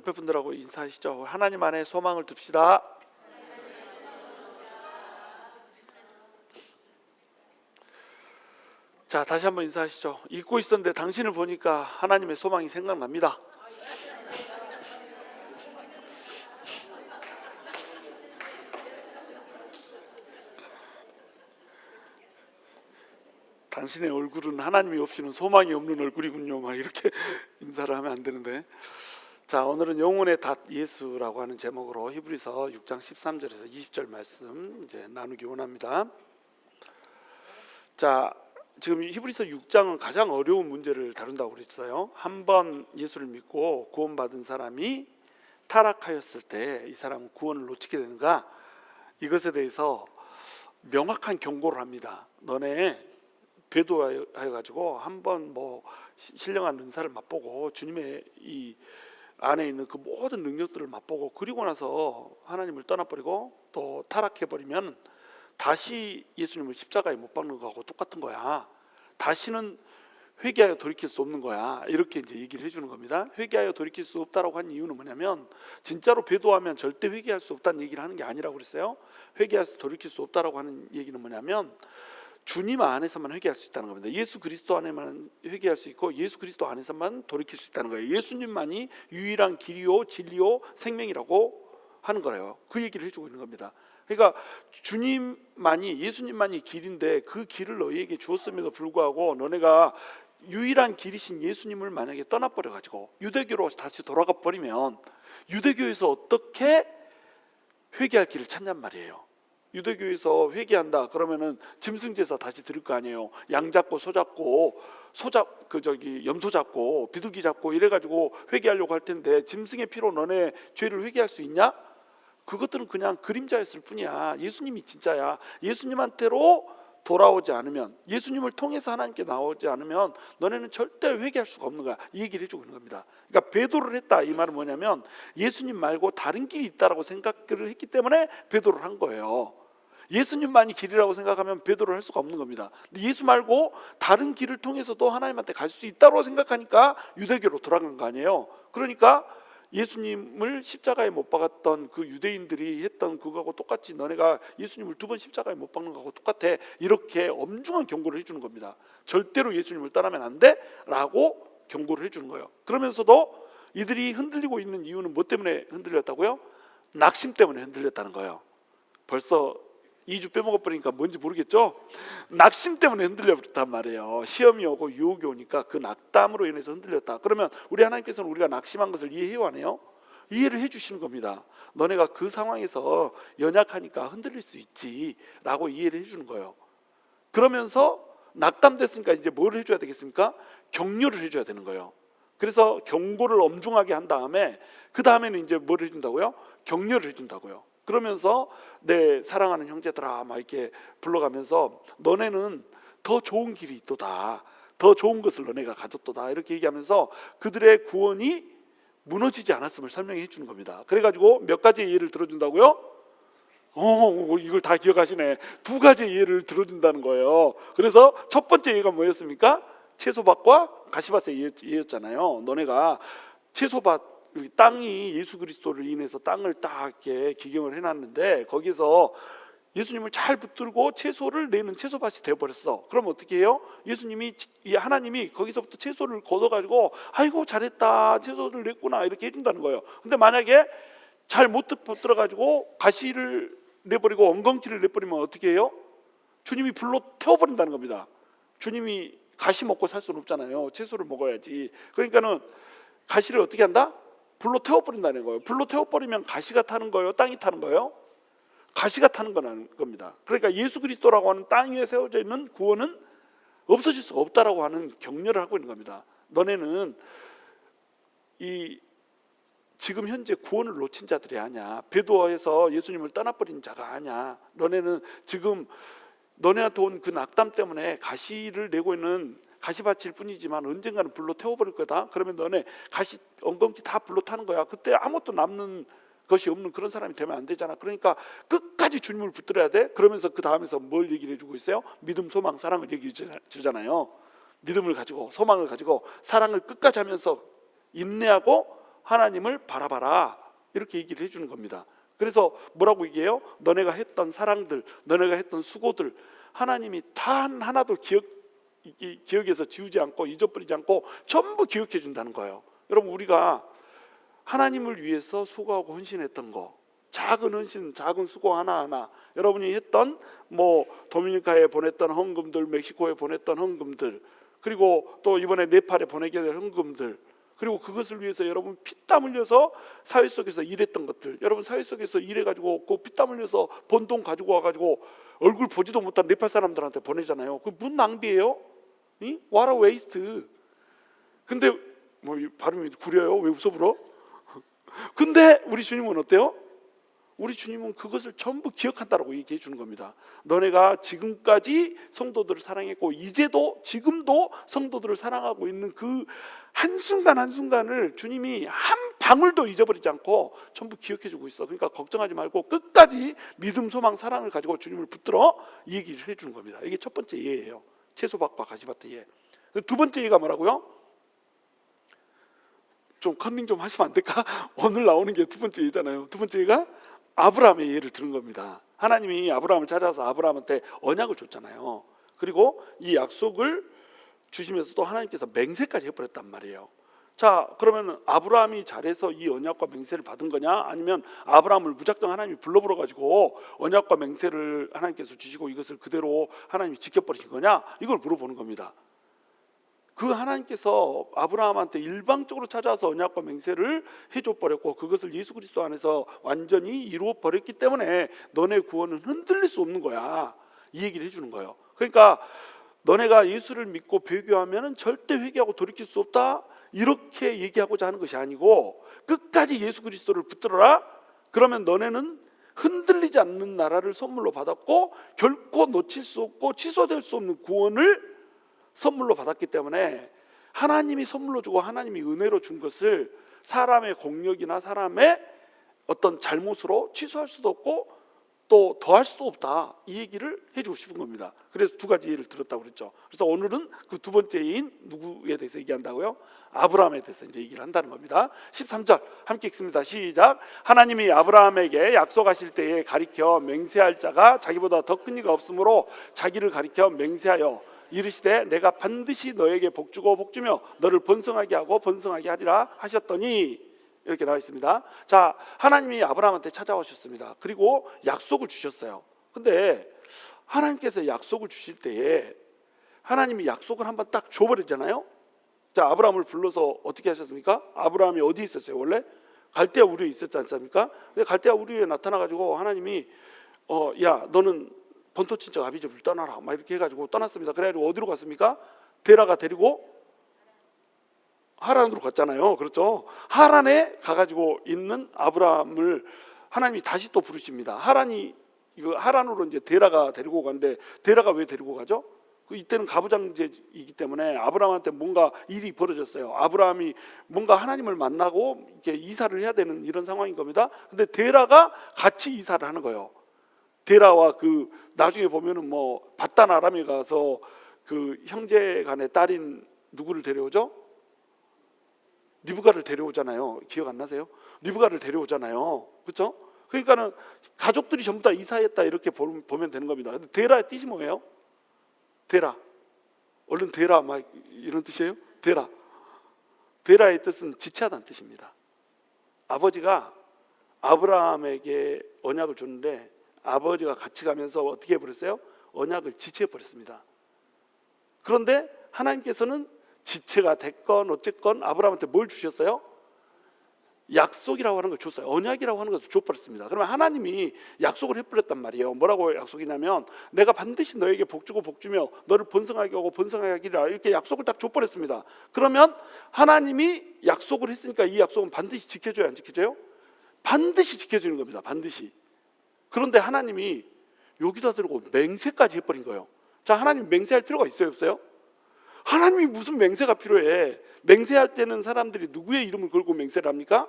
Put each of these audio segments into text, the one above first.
옆에 분들하고 인사하시죠. 하나님 안에 소망을 둡시다. 자, 다시 한번 인사하시죠. 잊고 있었는데 당신을 보니까 하나님의 소망이 생각납니다. 당신의 얼굴은 하나님이 없이는 소망이 없는 얼굴이군요. 막 이렇게 인사를 하면 안 되는데. 자, 오늘은 영혼의 닷 예수라고 하는 제목으로 히브리서 6장 13절에서 20절 말씀 이제 나누기 원합니다. 자, 지금 히브리서 6장은 가장 어려운 문제를 다룬다고 그랬어요. 한 번 예수를 믿고 구원받은 사람이 타락하였을 때 이 사람은 구원을 놓치게 되는가, 이것에 대해서 명확한 경고를 합니다. 너네 배도하여 가지고 한번 뭐 신령한 은사를 맛보고 주님의 이 안에 있는 그 모든 능력들을 맛보고 그리고 나서 하나님을 떠나버리고 또 타락해버리면 다시 예수님을 십자가에 못 박는 거하고 똑같은 거야. 다시는 회개하여 돌이킬 수 없는 거야. 이렇게 이제 얘기를 해주는 겁니다. 회개하여 돌이킬 수 없다라고 한 이유는 뭐냐면, 진짜로 배도하면 절대 회개할 수 없다는 얘기를 하는 게 아니라고 그랬어요. 회개해서 돌이킬 수 없다라고 하는 얘기는 뭐냐면, 주님 안에서만 회개할 수 있다는 겁니다. 예수 그리스도 안에만 회개할 수 있고 예수 그리스도 안에서만 돌이킬 수 있다는 거예요. 예수님만이 유일한 길이요 진리요 생명이라고 하는 거예요. 그 얘기를 해주고 있는 겁니다. 그러니까 주님만이, 예수님만이 길인데 그 길을 너희에게 주었음에도 불구하고 너네가 유일한 길이신 예수님을 만약에 떠나버려 가지고 유대교로 다시 돌아가 버리면 유대교에서 어떻게 회개할 길을 찾냔 말이에요. 유대교에서 회개한다 그러면은 짐승제사 다시 드릴 거 아니에요. 양 잡고 소 잡고 염소 잡고 비둘기 잡고 이래가지고 회개하려고 할 텐데, 짐승의 피로 너네 죄를 회개할 수 있냐? 그것들은 그냥 그림자였을 뿐이야. 예수님이 진짜야. 예수님한테로 돌아오지 않으면, 예수님을 통해서 하나님께 나오지 않으면 너네는 절대 회개할 수가 없는 거야. 이 얘기를 해주고 있는 겁니다. 그러니까 배도를 했다, 이 말은 뭐냐면 예수님 말고 다른 길이 있다라고 생각을 했기 때문에 배도를 한 거예요. 예수님만이 길이라고 생각하면 배도를 할 수가 없는 겁니다. 근데 예수 말고 다른 길을 통해서도 하나님한테 갈 수 있다고 생각하니까 유대교로 돌아간 거 아니에요. 그러니까 예수님을 십자가에 못 박았던 그 유대인들이 했던 그거하고 똑같이 너네가 예수님을 2번 십자가에 못 박는 거하고 똑같아. 이렇게 엄중한 경고를 해주는 겁니다. 절대로 예수님을 떠나면 안 돼 라고 경고를 해주는 거예요. 그러면서도 이들이 흔들리고 있는 이유는 뭐 때문에 흔들렸다고요? 낙심 때문에 흔들렸다는 거예요. 벌써 2주 빼먹어버리니까 뭔지 모르겠죠? 낙심 때문에 흔들렸단 말이에요. 시험이 오고 유혹이 오니까 그 낙담으로 인해서 흔들렸다. 그러면 우리 하나님께서는 우리가 낙심한 것을 이해해요, 안 해요? 이해를 해주시는 겁니다. 너네가 그 상황에서 연약하니까 흔들릴 수 있지 라고 이해를 해주는 거예요. 그러면서 낙담됐으니까 이제 뭘 해줘야 되겠습니까? 격려를 해줘야 되는 거예요. 그래서 경고를 엄중하게 한 다음에 그 다음에는 이제 뭘 해준다고요? 격려를 해준다고요. 그러면서 내 사랑하는 형제들아 막 이렇게 불러가면서 너네는 더 좋은 길이 있도다, 더 좋은 것을 너네가 가졌도다, 이렇게 얘기하면서 그들의 구원이 무너지지 않았음을 설명해 주는 겁니다. 그래가지고 몇 가지의 예를 들어준다고요? 이걸 다 기억하시네. 2가지의 예를 들어준다는 거예요. 그래서 첫 번째 예가 뭐였습니까? 채소밭과 가시밭의 예였잖아요. 너네가 채소밭, 땅이 예수 그리스도를 인해서 땅을 딱 이렇게 기경을 해놨는데 거기서 예수님을 잘 붙들고 채소를 내는 채소밭이 되어버렸어. 그럼 어떻게 해요? 하나님이 거기서부터 채소를 걷어가지고 아이고 잘했다, 채소를 냈구나, 이렇게 해준다는 거예요. 근데 만약에 잘 못 붙들어가지고 가시를 내버리고 엉겅퀴를 내버리면 어떻게 해요? 주님이 불로 태워버린다는 겁니다. 주님이 가시 먹고 살 수는 없잖아요. 채소를 먹어야지. 그러니까는 가시를 어떻게 한다? 불로 태워버린다는 거예요. 불로 태워버리면 가시가 타는 거예요? 땅이 타는 거예요? 가시가 타는 겁니다. 그러니까 예수 그리스도라고 하는 땅 위에 세워져 있는 구원은 없어질 수가 없다라고 하는 격려를 하고 있는 겁니다. 너네는 지금 현재 구원을 놓친 자들이 아니야. 배도해서 예수님을 떠나버린 자가 아니야. 너네는 지금 너네한테 온 그 낙담 때문에 가시를 내고 있는 가시밭일 뿐이지만 언젠가는 불로 태워버릴 거다. 그러면 너네 가시 엉겅퀴 다 불로 타는 거야. 그때 아무것도 남는 것이 없는 그런 사람이 되면 안 되잖아. 그러니까 끝까지 주님을 붙들어야 돼. 그러면서 그 다음에서 뭘 얘기를 해주고 있어요? 믿음, 소망, 사랑을 얘기해 주잖아요. 믿음을 가지고 소망을 가지고 사랑을 끝까지 하면서 인내하고 하나님을 바라봐라, 이렇게 얘기를 해주는 겁니다. 그래서 뭐라고 얘기해요? 너네가 했던 사랑들, 너네가 했던 수고들 하나님이 단 하나도 기억에서 지우지 않고 잊어버리지 않고 전부 기억해 준다는 거예요. 여러분, 우리가 하나님을 위해서 수고하고 헌신했던 거, 작은 헌신, 작은 수고 하나하나, 여러분이 했던 도미니카에 보냈던 헌금들, 멕시코에 보냈던 헌금들, 그리고 또 이번에 네팔에 보내게 될 헌금들, 그리고 그것을 위해서 여러분 피땀 흘려서 사회 속에서 일했던 것들, 여러분 사회 속에서 일해가지고 그 피땀 흘려서 번 돈 가지고 와가지고 얼굴 보지도 못한 네팔 사람들한테 보내잖아요. 그 무슨 낭비예요? What a waste. 근데 발음이 구려요. 왜 웃어불어? 근데 우리 주님은 어때요? 우리 주님은 그것을 전부 기억한다라고 얘기해 주는 겁니다. 너네가 지금까지 성도들을 사랑했고 이제도 지금도 성도들을 사랑하고 있는 그 한순간 한순간을 주님이 한 방울도 잊어버리지 않고 전부 기억해 주고 있어. 그러니까 걱정하지 말고 끝까지 믿음, 소망, 사랑을 가지고 주님을 붙들어 이 얘기를 해 주는 겁니다. 이게 첫 번째 예예요. 채소박과 가시밭의 예. 두 번째 예가 뭐라고요? 좀 컨닝 좀 하시면 안 될까? 오늘 나오는 게 두 번째 예잖아요. 두 번째 예가 아브라함의 예를 들은 겁니다. 하나님이 아브라함을 찾아서 아브라함한테 언약을 줬잖아요. 그리고 이 약속을 주시면서도 하나님께서 맹세까지 해버렸단 말이에요. 자, 그러면 아브라함이 잘해서 이 언약과 맹세를 받은 거냐? 아니면 아브라함을 무작정 하나님이 불러가지고 언약과 맹세를 하나님께서 주시고 이것을 그대로 하나님이 지켜버리신 거냐? 이걸 물어보는 겁니다. 그 하나님께서 아브라함한테 일방적으로 찾아와서 언약과 맹세를 해줘 버렸고 그것을 예수 그리스도 안에서 완전히 이루어 버렸기 때문에 너네 구원은 흔들릴 수 없는 거야, 이 얘기를 해주는 거예요. 그러니까 너네가 예수를 믿고 배교하면 절대 회개하고 돌이킬 수 없다, 이렇게 얘기하고자 하는 것이 아니고 끝까지 예수 그리스도를 붙들어라. 그러면 너네는 흔들리지 않는 나라를 선물로 받았고 결코 놓칠 수 없고 취소될 수 없는 구원을 선물로 받았기 때문에 하나님이 선물로 주고 하나님이 은혜로 준 것을 사람의 공력이나 사람의 어떤 잘못으로 취소할 수도 없고 또 더할 수도 없다, 이 얘기를 해주고 싶은 겁니다. 그래서 두 가지 예를 들었다고 그랬죠. 그래서 오늘은 그 두 번째 예인 누구에 대해서 얘기한다고요? 아브라함에 대해서 이제 얘기를 한다는 겁니다. 13절 함께 읽습니다. 시작. 하나님이 아브라함에게 약속하실 때에 가리켜 맹세할 자가 자기보다 더 큰 이가 없으므로 자기를 가리켜 맹세하여 이르시되 내가 반드시 너에게 복주고 복주며 너를 번성하게 하고 번성하게 하리라 하셨더니, 이렇게 나와 있습니다. 자, 하나님이 아브라함한테 찾아오셨습니다. 그리고 약속을 주셨어요. 근데 하나님께서 약속을 주실 때에 하나님이 약속을 한번 딱 줘버리잖아요. 자, 아브라함을 불러서 어떻게 하셨습니까? 아브라함이 어디 있었어요? 원래 갈대아 우리에 있었지 않습니까? 근데 갈대아 우리에 나타나가지고 하나님이 야, 너는 본토 친척 아비집을 떠나라, 막 이렇게 해가지고 떠났습니다. 그래가지고 어디로 갔습니까? 데라가 데리고 하란으로 갔잖아요. 그렇죠? 하란에 가가지고 있는 아브라함을 하나님이 다시 또 부르십니다. 하란으로 이제 데라가 데리고 가는데, 데라가 왜 데리고 가죠? 이때는 가부장제이기 때문에 아브라함한테 뭔가 일이 벌어졌어요. 아브라함이 뭔가 하나님을 만나고 이렇게 이사를 해야 되는 이런 상황인 겁니다. 근데 데라가 같이 이사를 하는 거예요. 데라와 나중에 보면은 바단 아람에 가서 그 형제간의 딸인 누구를 데려오죠? 리브가를 데려오잖아요. 기억 안 나세요? 리브가를 데려오잖아요. 그렇죠? 그러니까는 가족들이 전부 다 이사했다, 이렇게 보면 되는 겁니다. 근데 데라의 뜻이 뭐예요? 데라. 얼른 데라, 막 이런 뜻이에요? 데라. 데라의 뜻은 지체하다는 뜻입니다. 아버지가 아브라함에게 언약을 줬는데 아버지가 같이 가면서 어떻게 해버렸어요? 언약을 지체해버렸습니다. 그런데 하나님께서는 지체가 됐건 어쨌건 아브라함한테 뭘 주셨어요? 약속이라고 하는 걸 줬어요. 언약이라고 하는 것을 줘버렸습니다. 그러면 하나님이 약속을 해버렸단 말이에요. 뭐라고 약속이냐면 내가 반드시 너에게 복주고 복주며 너를 번성하게 하고 번성하게 하리라, 이렇게 약속을 딱 줘버렸습니다. 그러면 하나님이 약속을 했으니까 이 약속은 반드시 지켜줘야 안 지켜져요? 반드시 지켜주는 겁니다. 반드시. 그런데 하나님이 여기다 들고 맹세까지 해버린 거예요. 자, 하나님 맹세할 필요가 있어요, 없어요? 하나님이 무슨 맹세가 필요해? 맹세할 때는 사람들이 누구의 이름을 걸고 맹세를 합니까?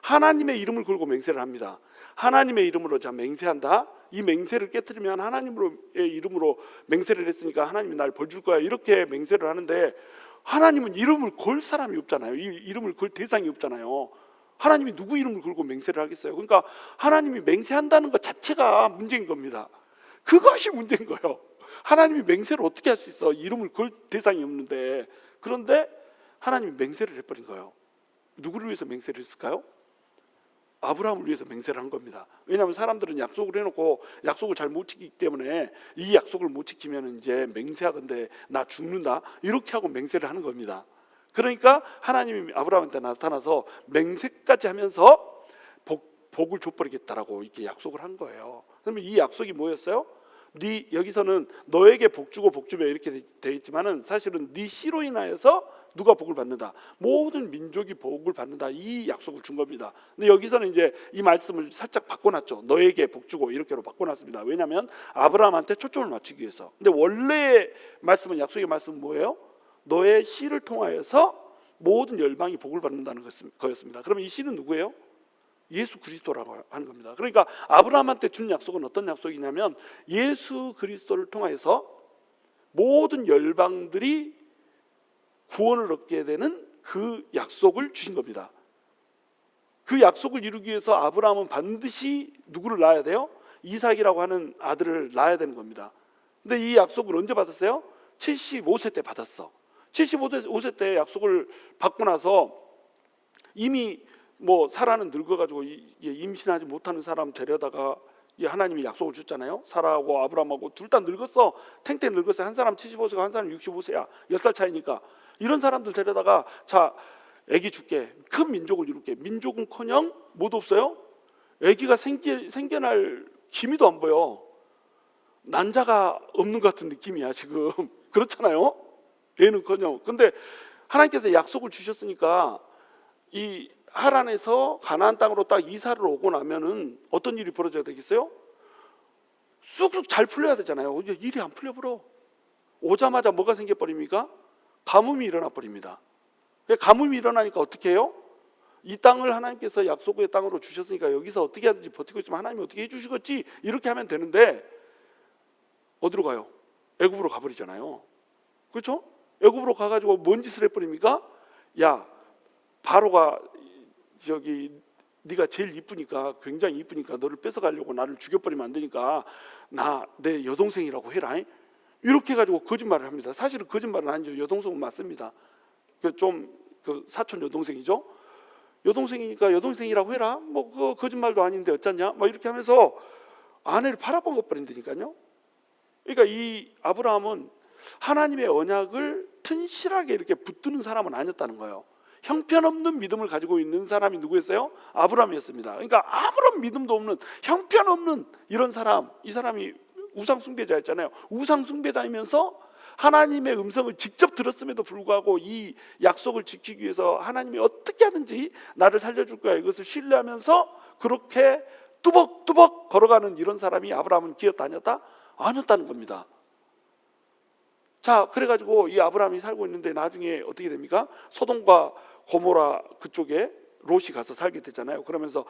하나님의 이름을 걸고 맹세를 합니다. 하나님의 이름으로 자 맹세한다. 이 맹세를 깨트리면 하나님의 이름으로 맹세를 했으니까 하나님이 날 벌 줄 거야, 이렇게 맹세를 하는데 하나님은 이름을 걸 사람이 없잖아요. 이름을 걸 대상이 없잖아요. 하나님이 누구 이름을 걸고 맹세를 하겠어요? 그러니까 하나님이 맹세한다는 것 자체가 문제인 겁니다. 그것이 문제인 거예요. 하나님이 맹세를 어떻게 할 수 있어? 이름을 걸 대상이 없는데. 그런데 하나님이 맹세를 해버린 거예요. 누구를 위해서 맹세를 했을까요? 아브라함을 위해서 맹세를 한 겁니다. 왜냐하면 사람들은 약속을 해놓고 약속을 잘 못 지키기 때문에 이 약속을 못 지키면 이제 맹세하건대 나 죽는다 이렇게 하고 맹세를 하는 겁니다. 그러니까 하나님이 아브라함한테 나타나서 맹세까지 하면서 복을 줘버리겠다라고 이렇게 약속을 한 거예요. 그러면 이 약속이 뭐였어요? 여기서는 너에게 복 주고 복 주며 이렇게 되어 있지만은 사실은 네 씨로 인하여서 누가 복을 받는다, 모든 민족이 복을 받는다, 이 약속을 준 겁니다. 근데 여기서는 이제 이 말씀을 살짝 바꿔놨죠. 너에게 복 주고 이렇게로 바꿔놨습니다. 왜냐하면 아브라함한테 초점을 맞추기 위해서. 근데 원래의 말씀은, 약속의 말씀은 뭐예요? 너의 씨를 통하여서 모든 열방이 복을 받는다는 거였습니다. 그러면 이 씨는 누구예요? 예수 그리스도라고 하는 겁니다. 그러니까 아브라함한테 준 약속은 어떤 약속이냐면 예수 그리스도를 통해서 모든 열방들이 구원을 얻게 되는 그 약속을 주신 겁니다. 그 약속을 이루기 위해서 아브라함은 반드시 누구를 낳아야 돼요? 이삭이라고 하는 아들을 낳아야 되는 겁니다. 근데 이 약속을 언제 받았어요? 75세 때 받았어. 75세 때 약속을 받고 나서 이미 뭐 사라는 늙어가지고 임신하지 못하는 사람 데려다가 하나님이 약속을 줬잖아요. 사라하고 아브라함하고 둘 다 늙었어. 탱탱 늙었어요. 한 사람 75세고 한 사람 65세야. 10살 차이니까. 이런 사람들 데려다가 자, 아기 줄게. 큰 민족을 이룰게. 민족은커녕 뭐도 없어요. 아기가 생겨날 기미도 안 보여. 난자가 없는 것 같은 느낌이야 지금. 그렇잖아요. 애는커녕. 근데 하나님께서 약속을 주셨으니까 이 하란에서 가나안 땅으로 딱 이사를 오고 나면은 어떤 일이 벌어져야 되겠어요? 쑥쑥 잘 풀려야 되잖아요. 일이 안 풀려버려. 오자마자 뭐가 생겨버립니까? 가뭄이 일어나 버립니다. 가뭄이 일어나니까 어떻게 해요? 이 땅을 하나님께서 약속의 땅으로 주셨으니까 여기서 어떻게 하든지 버티고 있으면 하나님이 어떻게 해주시겠지, 이렇게 하면 되는데 어디로 가요? 애굽으로 가버리잖아요. 그렇죠? 애굽으로 가가지고 뭔 짓을 해버립니까? 야, 바로가 네가 제일 이쁘니까, 굉장히 이쁘니까 너를 뺏어가려고 나를 죽여버리면 안 되니까 내 여동생이라고 해라, 이렇게 해가지고 거짓말을 합니다. 사실은 거짓말은 아니죠. 여동생은 맞습니다. 그 사촌 여동생이죠. 여동생이니까 여동생이라고 해라. 뭐 그 거짓말도 아닌데 어쩌냐? 뭐 이렇게 하면서 아내를 팔아먹어 버린다니까요. 그러니까 이 아브라함은 하나님의 언약을 튼실하게 이렇게 붙드는 사람은 아니었다는 거예요. 형편없는 믿음을 가지고 있는 사람이 누구였어요? 아브라함이었습니다. 그러니까 아무런 믿음도 없는 형편없는 이런 사람, 이 사람이 우상 숭배자였잖아요. 우상 숭배자이면서 하나님의 음성을 직접 들었음에도 불구하고 이 약속을 지키기 위해서 하나님이 어떻게 하든지 나를 살려줄 거야, 이것을 신뢰하면서 그렇게 뚜벅뚜벅 걸어가는 이런 사람이 아브라함은 기어다녔다? 아니었다는 겁니다. 자, 그래가지고 이 아브라함이 살고 있는데 나중에 어떻게 됩니까? 소돔과 고모라 그쪽에 롯이 가서 살게 되잖아요. 그러면서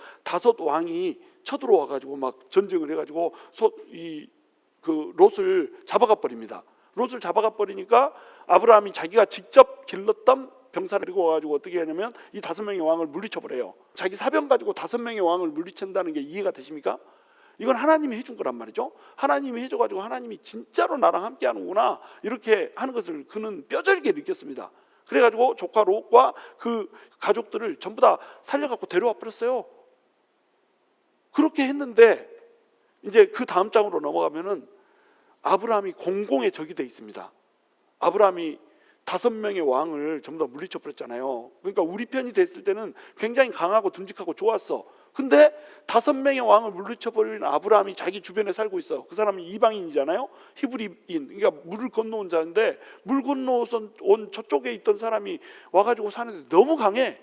5 왕이 쳐들어와가지고 막 전쟁을 해가지고 그 롯을 잡아가 버립니다. 롯을 잡아가 버리니까 아브라함이 자기가 직접 길렀던 병사를 데리고 와가지고 어떻게 하냐면 이 5명의 왕을 물리쳐 버려요. 자기 사병 가지고 5명의 왕을 물리친다는 게 이해가 되십니까? 이건 하나님이 해준 거란 말이죠. 하나님이 해줘가지고 하나님이 진짜로 나랑 함께 하는구나, 이렇게 하는 것을 그는 뼈저리게 느꼈습니다. 그래가지고 조카 롯과 그 가족들을 전부 다 살려갖고 데려와 버렸어요. 그렇게 했는데 이제 그 다음 장으로 넘어가면은 아브라함이 공공의 적이 돼 있습니다. 아브라함이 5명의 왕을 전부 다 물리쳐 버렸잖아요. 그러니까 우리 편이 됐을 때는 굉장히 강하고 듬직하고 좋았어. 근데 5명의 왕을 물리쳐 버린 아브라함이 자기 주변에 살고 있어. 그 사람이 이방인이잖아요. 히브리인, 그러니까 물을 건너온 자인데 물 건너서 온 저쪽에 있던 사람이 와가지고 사는데 너무 강해.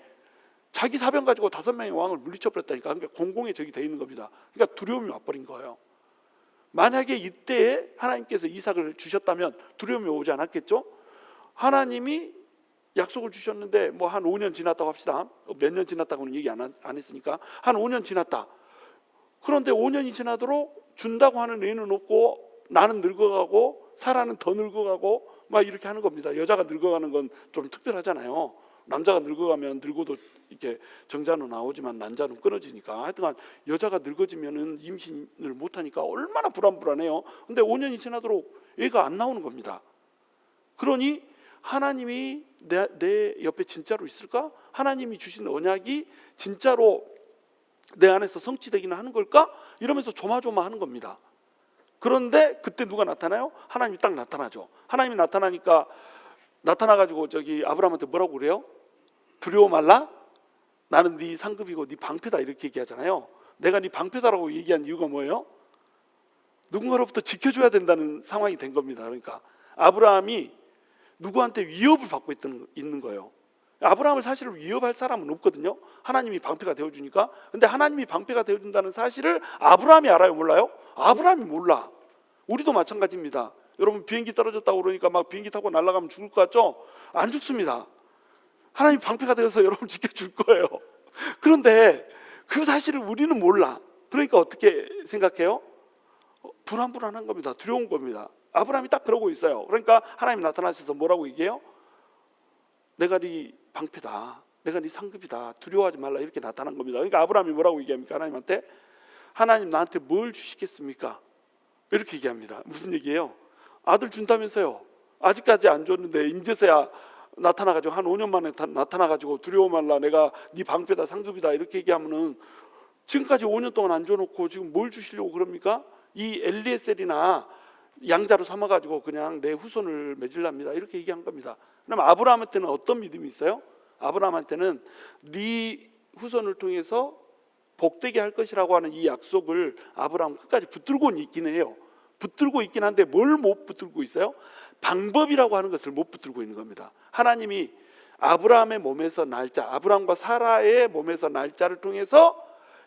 자기 사병 가지고 5명의 왕을 물리쳐 버렸다니까. 그러니까 공공의 적이 돼 있는 겁니다. 그러니까 두려움이 와버린 거예요. 만약에 이때에 하나님께서 이삭을 주셨다면 두려움이 오지 않았겠죠? 하나님이 약속을 주셨는데 뭐 한 5년 지났다고 합시다. 몇 년 지났다고는 얘기 안 했으니까 한 5년 지났다. 그런데 5년이 지나도록 준다고 하는 애는 없고 나는 늙어가고 사라는 더 늙어가고 막 이렇게 하는 겁니다. 여자가 늙어가는 건 좀 특별하잖아요. 남자가 늙어가면 늙어도 이렇게 정자는 나오지만 난자는 끊어지니까. 하여튼간 여자가 늙어지면은 임신을 못하니까 얼마나 불안해요. 근데 5년이 지나도록 애가 안 나오는 겁니다. 그러니 하나님이 내 옆에 진짜로 있을까? 하나님이 주신 언약이 진짜로 내 안에서 성취되기는 하는 걸까? 이러면서 조마조마하는 겁니다. 그런데 그때 누가 나타나요? 하나님이 딱 나타나죠. 하나님이 나타나니까 나타나가지고 저기 아브라함한테 뭐라고 그래요? 두려워 말라? 나는 네 상급이고 네 방패다 이렇게 얘기하잖아요. 내가 네 방패다라고 얘기한 이유가 뭐예요? 누군가로부터 지켜줘야 된다는 상황이 된 겁니다. 그러니까 아브라함이 누구한테 위협을 받고 있는 거예요. 아브라함을 사실 위협할 사람은 없거든요. 하나님이 방패가 되어주니까. 근데 하나님이 방패가 되어준다는 사실을 아브라함이 알아요, 몰라요? 아브라함이 몰라. 우리도 마찬가지입니다. 여러분 비행기 떨어졌다고 그러니까 막 비행기 타고 날아가면 죽을 것 같죠? 안 죽습니다. 하나님 방패가 되어서 여러분 지켜줄 거예요. 그런데 그 사실을 우리는 몰라. 그러니까 어떻게 생각해요? 불안한 겁니다. 두려운 겁니다. 아브라함이 딱 그러고 있어요. 그러니까 하나님 나타나셔서 뭐라고 얘기해요? 내가 네 방패다. 내가 네 상급이다. 두려워하지 말라 이렇게 나타난 겁니다. 그러니까 아브라함이 뭐라고 얘기합니까? 하나님한테 하나님 나한테 뭘 주시겠습니까? 이렇게 얘기합니다. 무슨 얘기예요? 아들 준다면서요. 아직까지 안 줬는데 인제서야 나타나가지고 한 5년 만에 나타나가지고 두려워 말라 내가 네 방패다 상급이다 이렇게 얘기하면은 지금까지 5년 동안 안 줘놓고 지금 뭘 주시려고 그럽니까? 이 엘리에셀이나 양자로 삼아가지고 그냥 내 후손을 맺으랍니다 이렇게 얘기한 겁니다. 그럼 아브라함한테는 어떤 믿음이 있어요? 아브라함한테는 네 후손을 통해서 복되게 할 것이라고 하는 이 약속을 아브라함 끝까지 붙들고 있긴 해요. 붙들고 있긴 한데 뭘 못 붙들고 있어요? 방법이라고 하는 것을 못 붙들고 있는 겁니다. 하나님이 아브라함의 몸에서 날짜, 아브라함과 사라의 몸에서 날짜를 통해서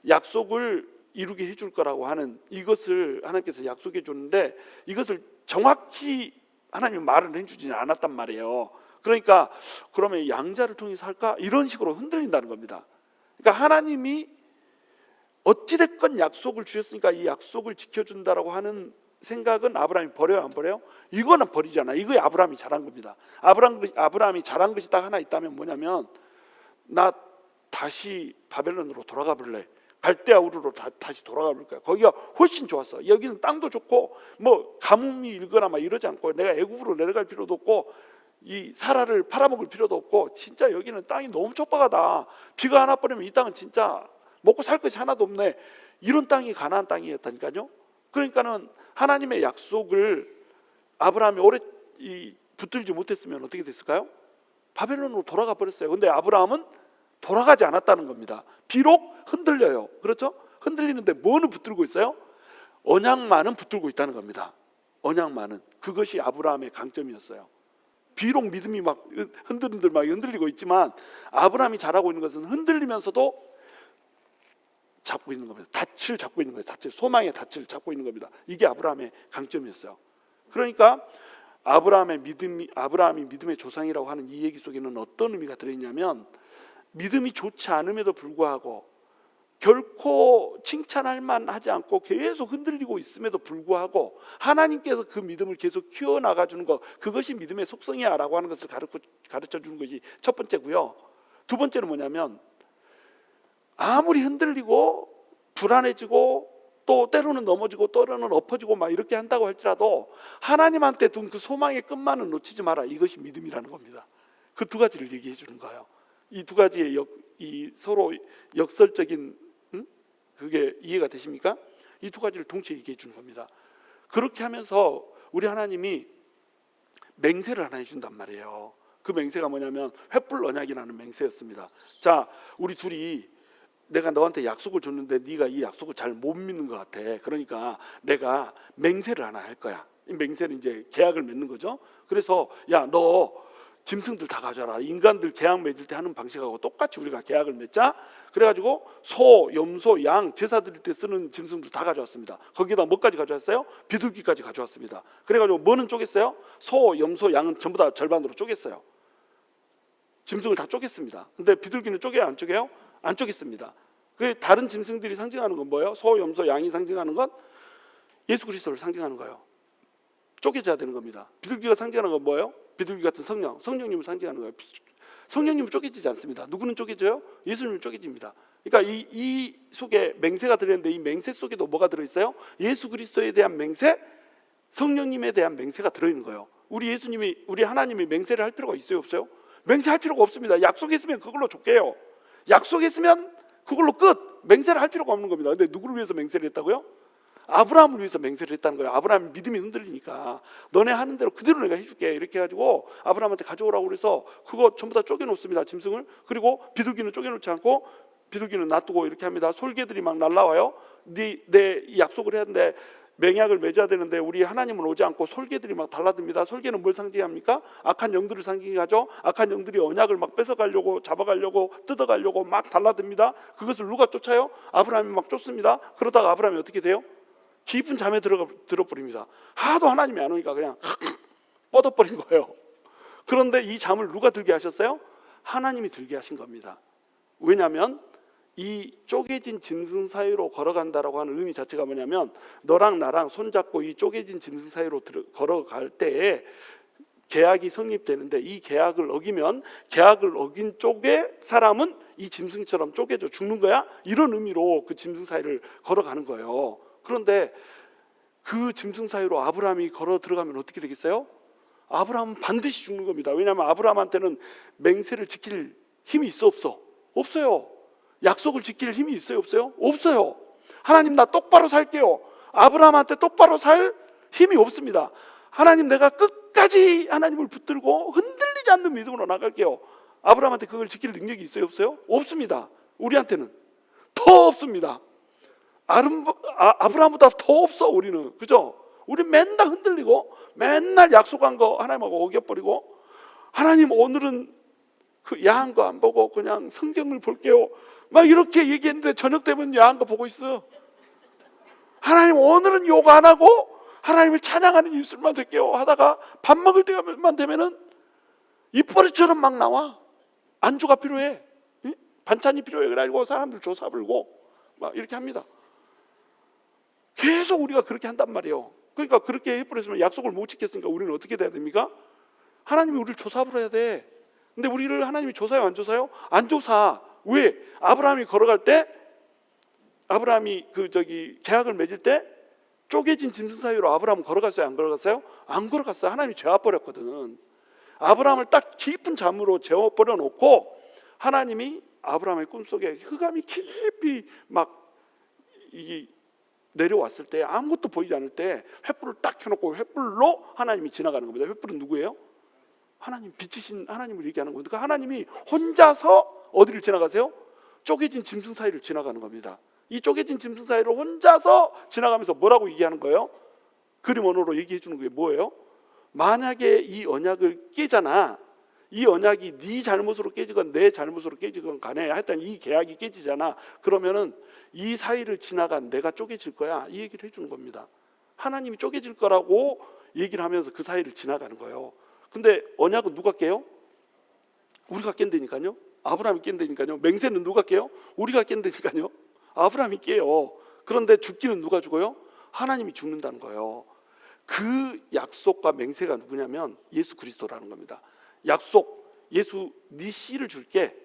약속을 이루게 해줄 거라고 하는 이것을 하나님께서 약속해 줬는데 이것을 정확히 하나님이 말을 해주지는 않았단 말이에요. 그러니까 그러면 양자를 통해서 할까? 이런 식으로 흔들린다는 겁니다. 그러니까 하나님이 어찌됐건 약속을 주셨으니까 이 약속을 지켜준다라고 하는 생각은 아브라함이 버려요, 안 버려요? 이거는 버리잖아. 이거에 아브라함이 잘한 겁니다. 아브라함이 잘한 것이 딱 하나 있다면 뭐냐면 나 다시 바벨론으로 돌아가 볼래. 갈대아 우르로 다시 돌아가 볼 거야. 거기가 훨씬 좋았어. 여기는 땅도 좋고 뭐 가뭄이 일거나 막 이러지 않고 내가 애굽으로 내려갈 필요도 없고 이 사라를 팔아먹을 필요도 없고 진짜 여기는 땅이 너무 촉박하다. 비가 하나 뿌리면 이 땅은 진짜 먹고 살 것이 하나도 없네. 이런 땅이 가나안 땅이었다니까요. 그러니까는 하나님의 약속을 아브라함이 오래 붙들지 못했으면 어떻게 됐을까요? 바벨론으로 돌아가 버렸어요. 근데 아브라함은 돌아가지 않았다는 겁니다. 비록 흔들려요. 그렇죠? 흔들리는데 뭐는 붙들고 있어요? 언약만은 붙들고 있다는 겁니다. 언약만은. 그것이 아브라함의 강점이었어요. 비록 믿음이 막 흔들리고 있지만 아브라함이 잘하고 있는 것은 흔들리면서도 잡고 있는 겁니다. 닻을 잡고 있는 거예요. 닻을, 소망의 닻을 잡고 있는 겁니다. 이게 아브라함의 강점이었어요. 그러니까 아브라함이 믿음의 조상이라고 하는 이 얘기 속에는 어떤 의미가 들어있냐면 믿음이 좋지 않음에도 불구하고 결코 칭찬할 만하지 않고 계속 흔들리고 있음에도 불구하고 하나님께서 그 믿음을 계속 키워나가주는 것, 그것이 믿음의 속성이야 라고 하는 것을 가르쳐 주는 것이 첫 번째고요. 두 번째는 뭐냐면 아무리 흔들리고 불안해지고 또 때로는 넘어지고 때로는 엎어지고 막 이렇게 한다고 할지라도 하나님한테 둔 그 소망의 끝만은 놓치지 마라. 이것이 믿음이라는 겁니다. 그 두 가지를 얘기해 주는 거예요. 이 두 가지의 이 서로 역설적인 그게 이해가 되십니까? 이 두 가지를 동시에 얘기해 주는 겁니다. 그렇게 하면서 우리 하나님이 맹세를 하나 해준단 말이에요. 그 맹세가 뭐냐면 횃불 언약이라는 맹세였습니다. 자, 우리 둘이 내가 너한테 약속을 줬는데 네가 이 약속을 잘 못 믿는 것 같아. 그러니까 내가 맹세를 하나 할 거야. 이 맹세는 이제 계약을 맺는 거죠. 그래서 야, 너 짐승들 다 가져와라. 인간들 계약 맺을 때 하는 방식하고 똑같이 우리가 계약을 맺자. 그래가지고 소, 염소, 양 제사 드릴 때 쓰는 짐승들 다 가져왔습니다. 거기다 뭐까지 가져왔어요? 비둘기까지 가져왔습니다. 그래가지고 뭐는 쪼갰어요? 소, 염소, 양은 전부 다 절반으로 쪼갰어요. 짐승을 다 쪼갰습니다. 근데 비둘기는 쪼개요, 안 쪼개요? 안 쪼갰습니다. 그 다른 짐승들이 상징하는 건 뭐예요? 소, 염소, 양이 상징하는 건 예수 그리스도를 상징하는 거예요. 쪼개져야 되는 겁니다. 비둘기가 상징하는 건 뭐예요? 비둘기 같은 성령, 성령님을 상징하는 거예요. 성령님은 쪼개지지 않습니다. 누구는 쪼개져요? 예수님은 쪼개집니다. 그러니까 이 속에 맹세가 들어있는데 이 맹세 속에도 뭐가 들어있어요? 예수 그리스도에 대한 맹세, 성령님에 대한 맹세가 들어있는 거예요. 우리 하나님이 맹세를 할 필요가 있어요, 없어요? 맹세할 필요가 없습니다. 약속했으면 그걸로 족해요. 약속했으면 그걸로 끝. 맹세를 할 필요가 없는 겁니다. 근데 누구를 위해서 맹세를 했다고요? 아브라함을 위해서 맹세를 했다는 거예요. 아브라함이 믿음이 흔들리니까 너네 하는 대로 그대로 내가 해줄게 이렇게 해가지고 아브라함한테 가져오라고 그래서 그거 전부 다 쪼개놓습니다. 짐승을. 그리고 비둘기는 쪼개놓지 않고 비둘기는 놔두고 이렇게 합니다. 솔개들이 막 날라와요. 내 약속을 해야 되는데 맹약을 맺어야 되는데 우리 하나님은 오지 않고 솔개들이 막 달라듭니다. 솔개는 뭘 상징합니까? 악한 영들을 상징하죠. 악한 영들이 언약을 막 뺏어가려고 잡아가려고 뜯어가려고 막 달라듭니다. 그것을 누가 쫓아요? 아브라함이 막 쫓습니다. 그러다가 아브라함이 어떻게 돼요? 깊은 잠에 들어버립니다. 하도 하나님이 안 오니까 그냥 뻗어버린 거예요. 그런데 이 잠을 누가 들게 하셨어요? 하나님이 들게 하신 겁니다. 왜냐하면 이 쪼개진 짐승 사이로 걸어간다라고 하는 의미 자체가 뭐냐면 너랑 나랑 손잡고 이 쪼개진 짐승 사이로 걸어갈 때에 계약이 성립되는데 이 계약을 어기면 계약을 어긴 쪽의 사람은 이 짐승처럼 쪼개져 죽는 거야? 이런 의미로 그 짐승 사이를 걸어가는 거예요. 그런데 그 짐승 사이로 아브라함이 걸어 들어가면 어떻게 되겠어요? 아브라함은 반드시 죽는 겁니다. 왜냐하면 아브라함한테는 맹세를 지킬 힘이 있어 없어? 없어요. 약속을 지킬 힘이 있어요 없어요? 없어요. 하나님 나 똑바로 살게요. 아브라함한테 똑바로 살 힘이 없습니다. 하나님 내가 끝까지 하나님을 붙들고 흔들리지 않는 믿음으로 나갈게요. 아브라함한테 그걸 지킬 능력이 있어요 없어요? 없습니다. 우리한테는 더 없습니다. 아브라함보다 더 없어 우리는. 그죠? 우리 맨날 흔들리고 맨날 약속한 거 하나님하고 어겨버리고 하나님 오늘은 그 야한 거 안 보고 그냥 성경을 볼게요 막 이렇게 얘기했는데 저녁 되면 야한 거 보고 있어요. 하나님 오늘은 욕 안 하고 하나님을 찬양하는 입술만 될게요 하다가 밥 먹을 때만 되면은 입버릇처럼 막 나와. 안주가 필요해, 반찬이 필요해. 그래가지고 사람들 조사 불고 막 이렇게 합니다. 계속 우리가 그렇게 한단 말이에요. 그러니까 그렇게 해버렸으면 약속을 못 지켰으니까 우리는 어떻게 돼야 됩니까? 하나님이 우리를 조사 불어야 돼. 근데 우리를 하나님이 조사요 안 조사요? 안 조사. 왜? 아브라함이 걸어갈 때 아브라함이 계약을 맺을 때 쪼개진 짐승 사이로 아브라함은 걸어갔어요 안 걸어갔어요? 안 걸어갔어요. 하나님이 재워버렸거든. 아브라함을 딱 깊은 잠으로 재워버려 놓고 하나님이 아브라함의 꿈속에 흑암이 깊이 막 내려왔을 때 아무것도 보이지 않을 때 횃불을 딱 켜놓고 횃불로 하나님이 지나가는 겁니다. 횃불은 누구예요? 하나님, 빛이신 하나님을 얘기하는 겁니다. 그러니까 하나님이 혼자서 어디를 지나가세요? 쪼개진 짐승 사이를 지나가는 겁니다. 이 쪼개진 짐승 사이를 혼자서 지나가면서 뭐라고 얘기하는 거예요? 그림 언어로 얘기해 주는 게 뭐예요? 만약에 이 언약을 깨잖아. 이 언약이 네 잘못으로 깨지건 내 잘못으로 깨지건 간에 하여튼 이 계약이 깨지잖아. 그러면은 이 사이를 지나간 내가 쪼개질 거야. 이 얘기를 해주는 겁니다. 하나님이 쪼개질 거라고 얘기를 하면서 그 사이를 지나가는 거예요. 근데 언약은 누가 깨요? 우리가 깬다니까요. 아브라함이 깬다니까요. 맹세는 누가 깨요? 우리가 깬다니까요. 아브라함이 깨요. 그런데 죽기는 누가 죽어요? 하나님이 죽는다는 거예요. 그 약속과 맹세가 누구냐면 예수 그리스도라는 겁니다. 약속, 예수 네 씨를 줄게.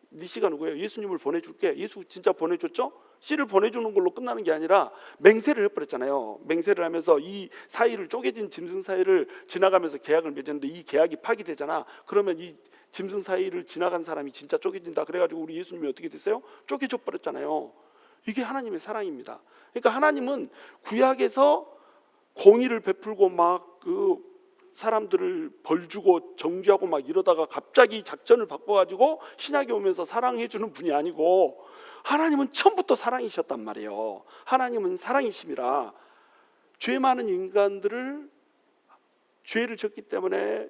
네 씨가 누구예요? 예수님을 보내줄게. 예수 진짜 보내줬죠? 씨를 보내주는 걸로 끝나는 게 아니라 맹세를 해버렸잖아요. 맹세를 하면서 이 사이를 쪼개진 짐승 사이를 지나가면서 계약을 맺었는데 이 계약이 파기되잖아. 그러면 이 짐승 사이를 지나간 사람이 진짜 쪼개진다. 그래가지고 우리 예수님이 어떻게 됐어요? 쪼개져 버렸잖아요. 이게 하나님의 사랑입니다. 그러니까 하나님은 구약에서 공의를 베풀고 막 그 사람들을 벌주고 정죄하고 막 이러다가 갑자기 작전을 바꿔가지고 신약에 오면서 사랑해주는 분이 아니고 하나님은 처음부터 사랑이셨단 말이에요. 하나님은 사랑이심이라 죄 많은 인간들을 죄를 졌기 때문에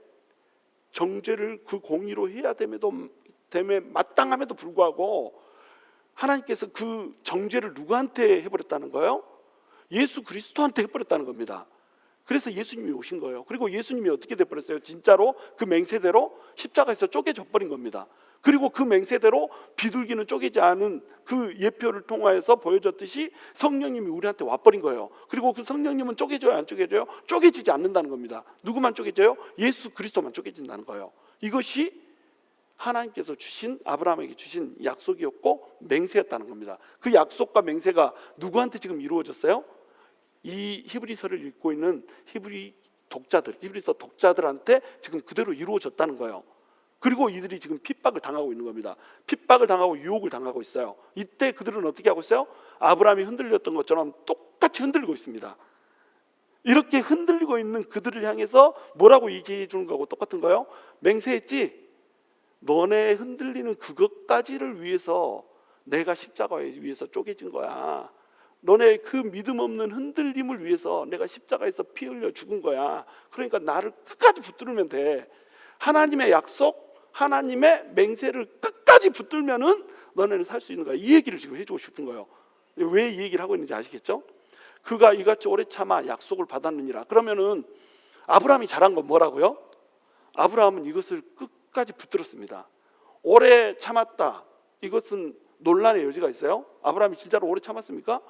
정죄를 그 공의로 해야 됨에 마땅함에도 불구하고 하나님께서 그 정죄를 누구한테 해버렸다는 거예요? 예수 그리스도한테 해버렸다는 겁니다. 그래서 예수님이 오신 거예요. 그리고 예수님이 어떻게 돼버렸어요? 진짜로 그 맹세대로 십자가에서 쪼개져 버린 겁니다. 그리고 그 맹세대로 비둘기는 쪼개지 않은 그 예표를 통하여서 보여줬듯이 성령님이 우리한테 와버린 거예요. 그리고 그 성령님은 쪼개져요, 안 쪼개져요? 쪼개지지 않는다는 겁니다. 누구만 쪼개져요? 예수 그리스도만 쪼개진다는 거예요. 이것이 하나님께서 주신, 아브라함에게 주신 약속이었고 맹세였다는 겁니다. 그 약속과 맹세가 누구한테 지금 이루어졌어요? 이 히브리서를 읽고 있는 히브리서 독자들한테 지금 그대로 이루어졌다는 거예요. 그리고 이들이 지금 핍박을 당하고 있는 겁니다. 핍박을 당하고 유혹을 당하고 있어요. 이때 그들은 어떻게 하고 있어요? 아브라함이 흔들렸던 것처럼 똑같이 흔들리고 있습니다. 이렇게 흔들리고 있는 그들을 향해서 뭐라고 얘기해 주는 거하고 똑같은 거예요? 맹세했지? 너네 흔들리는 그것까지를 위해서 내가 십자가에 위해서 쪼개진 거야. 너네 그 믿음 없는 흔들림을 위해서 내가 십자가에서 피 흘려 죽은 거야. 그러니까 나를 끝까지 붙들면 돼. 하나님의 약속, 하나님의 맹세를 끝까지 붙들면은 너네는 살 수 있는 거야. 이 얘기를 지금 해주고 싶은 거예요. 왜 이 얘기를 하고 있는지 아시겠죠? 그가 이같이 오래 참아 약속을 받았느니라. 그러면은 아브라함이 잘한 건 뭐라고요? 아브라함은 이것을 끝까지 붙들었습니다. 오래 참았다. 이것은 논란의 여지가 있어요. 아브라함이 진짜로 오래 참았습니까?